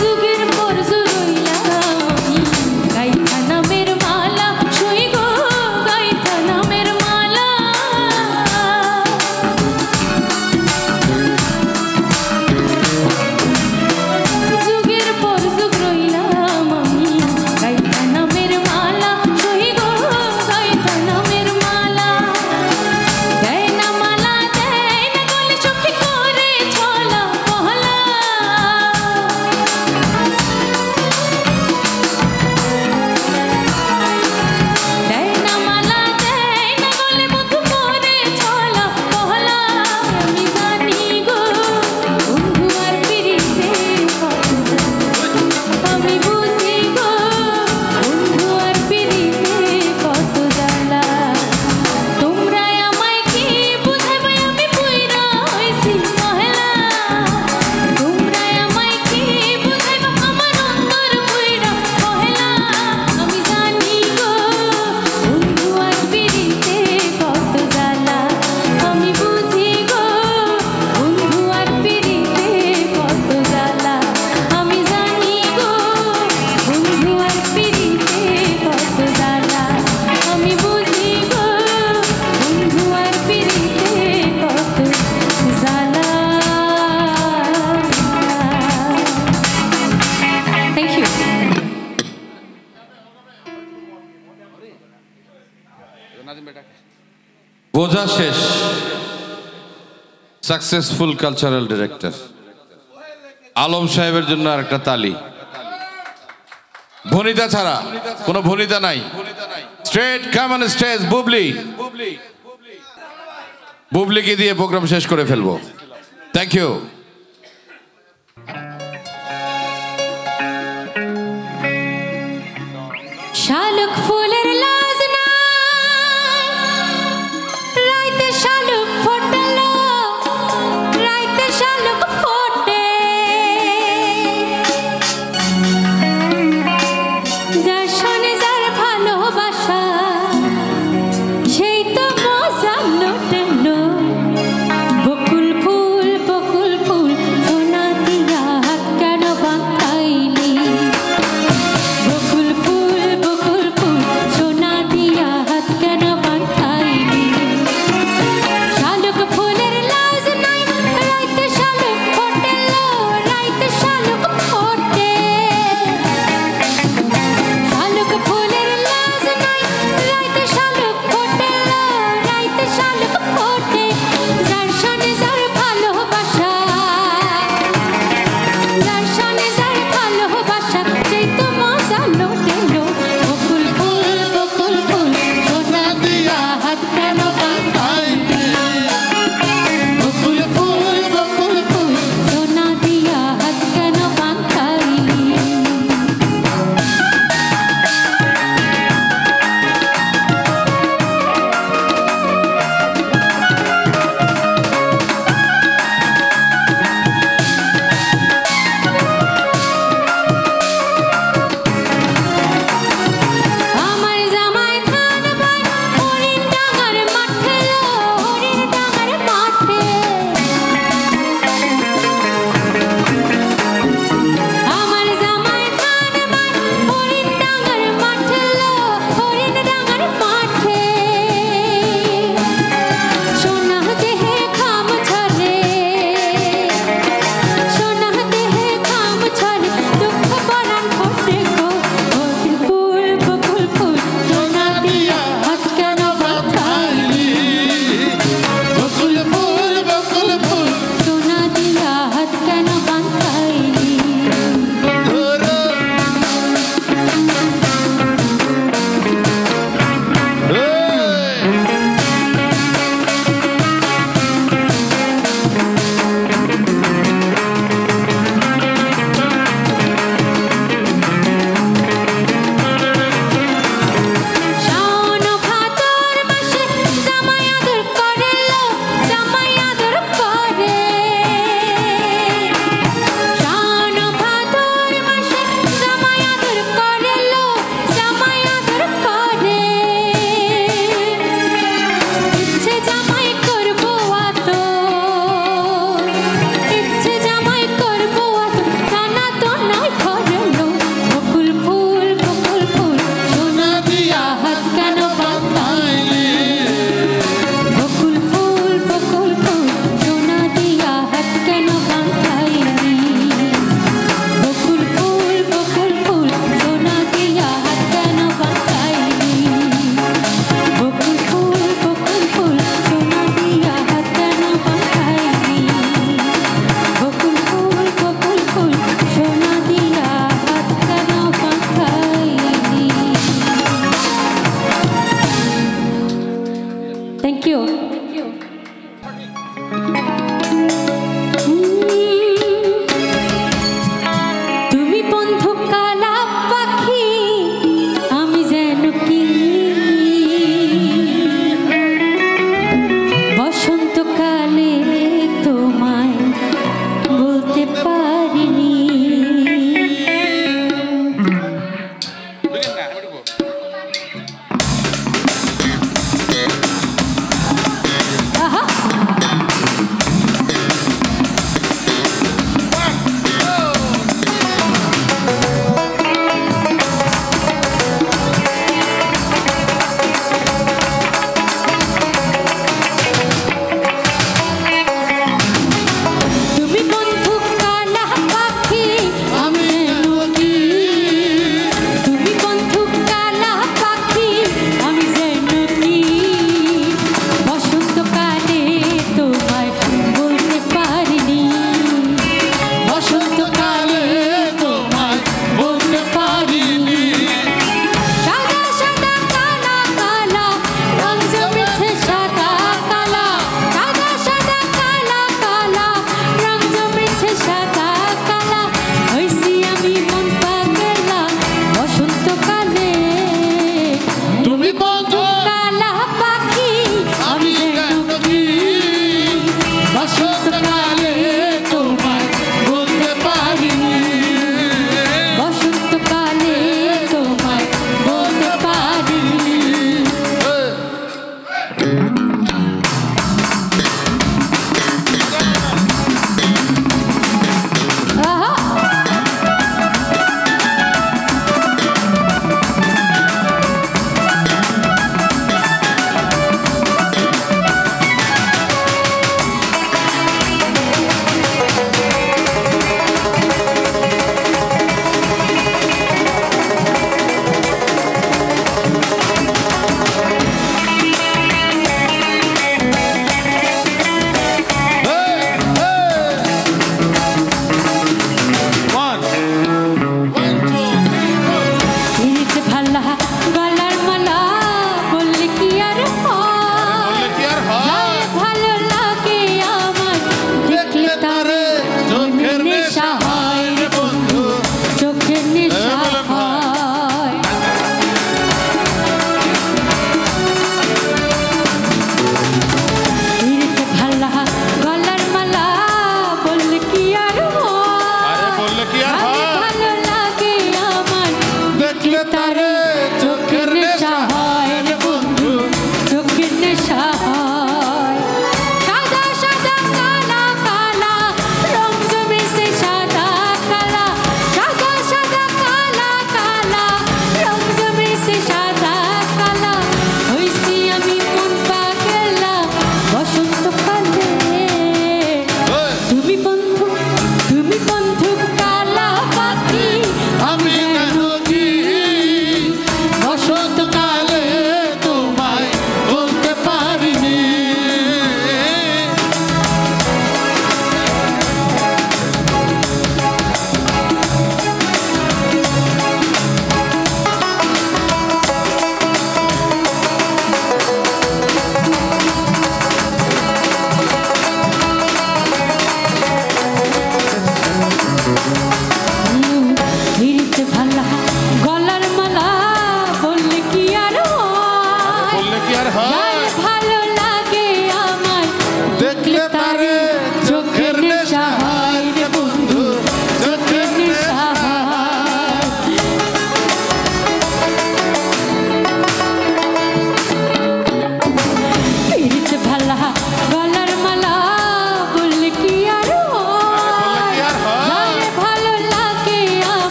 যুগের পর জুড়ইলাম আমি গাইথা নামের মালা সই গো গাইথা নামের মালা যুগের পর যুগ রইলাম আমি গাইথা নামের মালা সই গো গাইথা নামের মালা দেয় না মালা দেয় না গলে চোখে করে ছলা পহলা দেয় না মালা দেয় না গলে বন্ধু করে ছলা পহলা আমি জানি গো বন্ধু আর পিরিতে আমি বুঝি গো বন্ধু আর পিরিতে কত জ্বালা তোমরা আমায় কি বুঝাবে আমি পুইরা হইছি মহলা তোমরা আমায় কি বুঝাবে আমার অন্তর পুইরা মহলা আমি জানি গো বন্ধু আর পিরিতে কত জ্বালা আমি বুঝি গো বন্ধু আর পিরিতে কত জ্বালা আমি জানি গো বন্ধু আর পিরিতে কত জ্বালা আমি বুঝি গো বন্ধু আর পিরিতে কত জ্বালা থ্যাংক ইউ বোঝা শেষ। সাকসেসফুল কালচারাল ডিরেক্টর আলম সাহেবের জন্য আরেকটা তালি। ভনিতা ছাড়া কোনো ভনিতা নাই। Straight come on stage Bubli. বুবলিকে দিয়ে প্রোগ্রাম শেষ করে ফেলবো। Thank you. শালুক ফুলের লাজ নাই রাইতে শালুক ফোটালো রাইতে শালুক ফোটে যার শোনে যার ভালোবাসা সেই তো মজা লোটেলো বকুল ফুল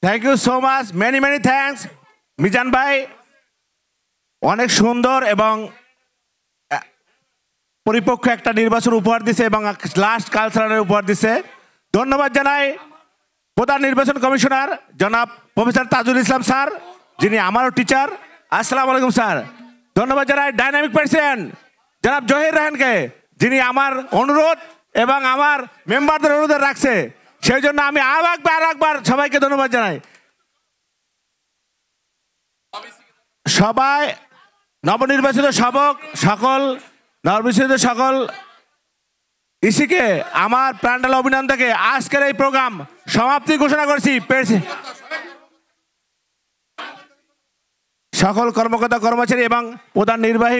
thank you so much, many many thanks Mizan ভাই, অনেক সুন্দর এবং পরিপক্ক একটা নির্বাচন উপহার দিছে এবং লাস্ট কালচারালের উপহার দিছে। ধন্যবাদ জানাই প্রধান নির্বাচন কমিশনার জনাব প্রফেসর তাজুল ইসলাম স্যার, যিনি আমারও টিচার। আসসালামু আলাইকুম স্যার। ধন্যবাদ জানাই ডাইনামিক প্রেসিডেন্ট জনাব জহির রায়হানকে, যিনি আমার অনুরোধ এবং আমার মেম্বারদের অনুরোধ রাখছে, সেই জন্য আমি আর একবার সবাইকে ধন্যবাদ জানাই। সবাই নবনির্বাচিত সকল ইসিকে আমার প্রাণডাল অভিনন্দনকে আজকের এই প্রোগ্রাম সমাপ্তি ঘোষণা করছি। সকল কর্মকর্তা কর্মচারী এবং প্রধান নির্বাহী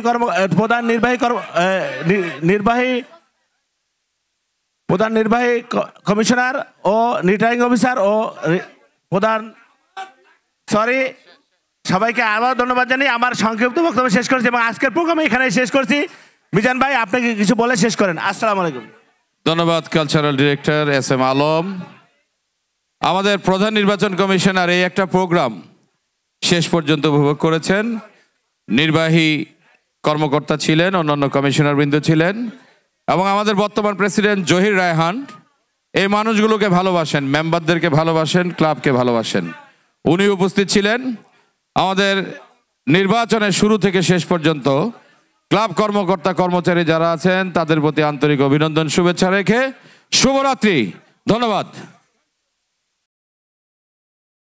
কমিশনার ও রিটার্নিং অফিসার ও সবাইকে আবার ধন্যবাদ জানিয়ে আমার সংক্ষিপ্ত বক্তব্য শেষ করছি এবং আজকের প্রোগ্রাম এখানে শেষ করছি। মিজান ভাই, আপনাকে কিছু বলে শেষ করেন। আসসালামু আলাইকুম। ধন্যবাদ কালচারাল ডিরেক্টর SM আলম। আমাদের প্রধান নির্বাচন কমিশনার এই একটা প্রোগ্রাম শেষ পর্যন্ত উপভোগ করেছেন। নির্বাহী কর্মকর্তা ছিলেন, অন্যান্য কমিশনার বৃন্দ ছিলেন এবং আমাদের বর্তমান প্রেসিডেন্ট জহির রায়হান এই মানুষগুলোকে ভালোবাসেন, মেম্বারদেরকে ভালোবাসেন, ক্লাবকে ভালোবাসেন। উনি উপস্থিত ছিলেন। আমাদের নির্বাচনের শুরু থেকে শেষ পর্যন্ত ক্লাব কর্মকর্তা কর্মচারী যারা আছেন তাদের প্রতি আন্তরিক অভিনন্দন, শুভেচ্ছা রেখে শুভরাত্রি। ধন্যবাদ।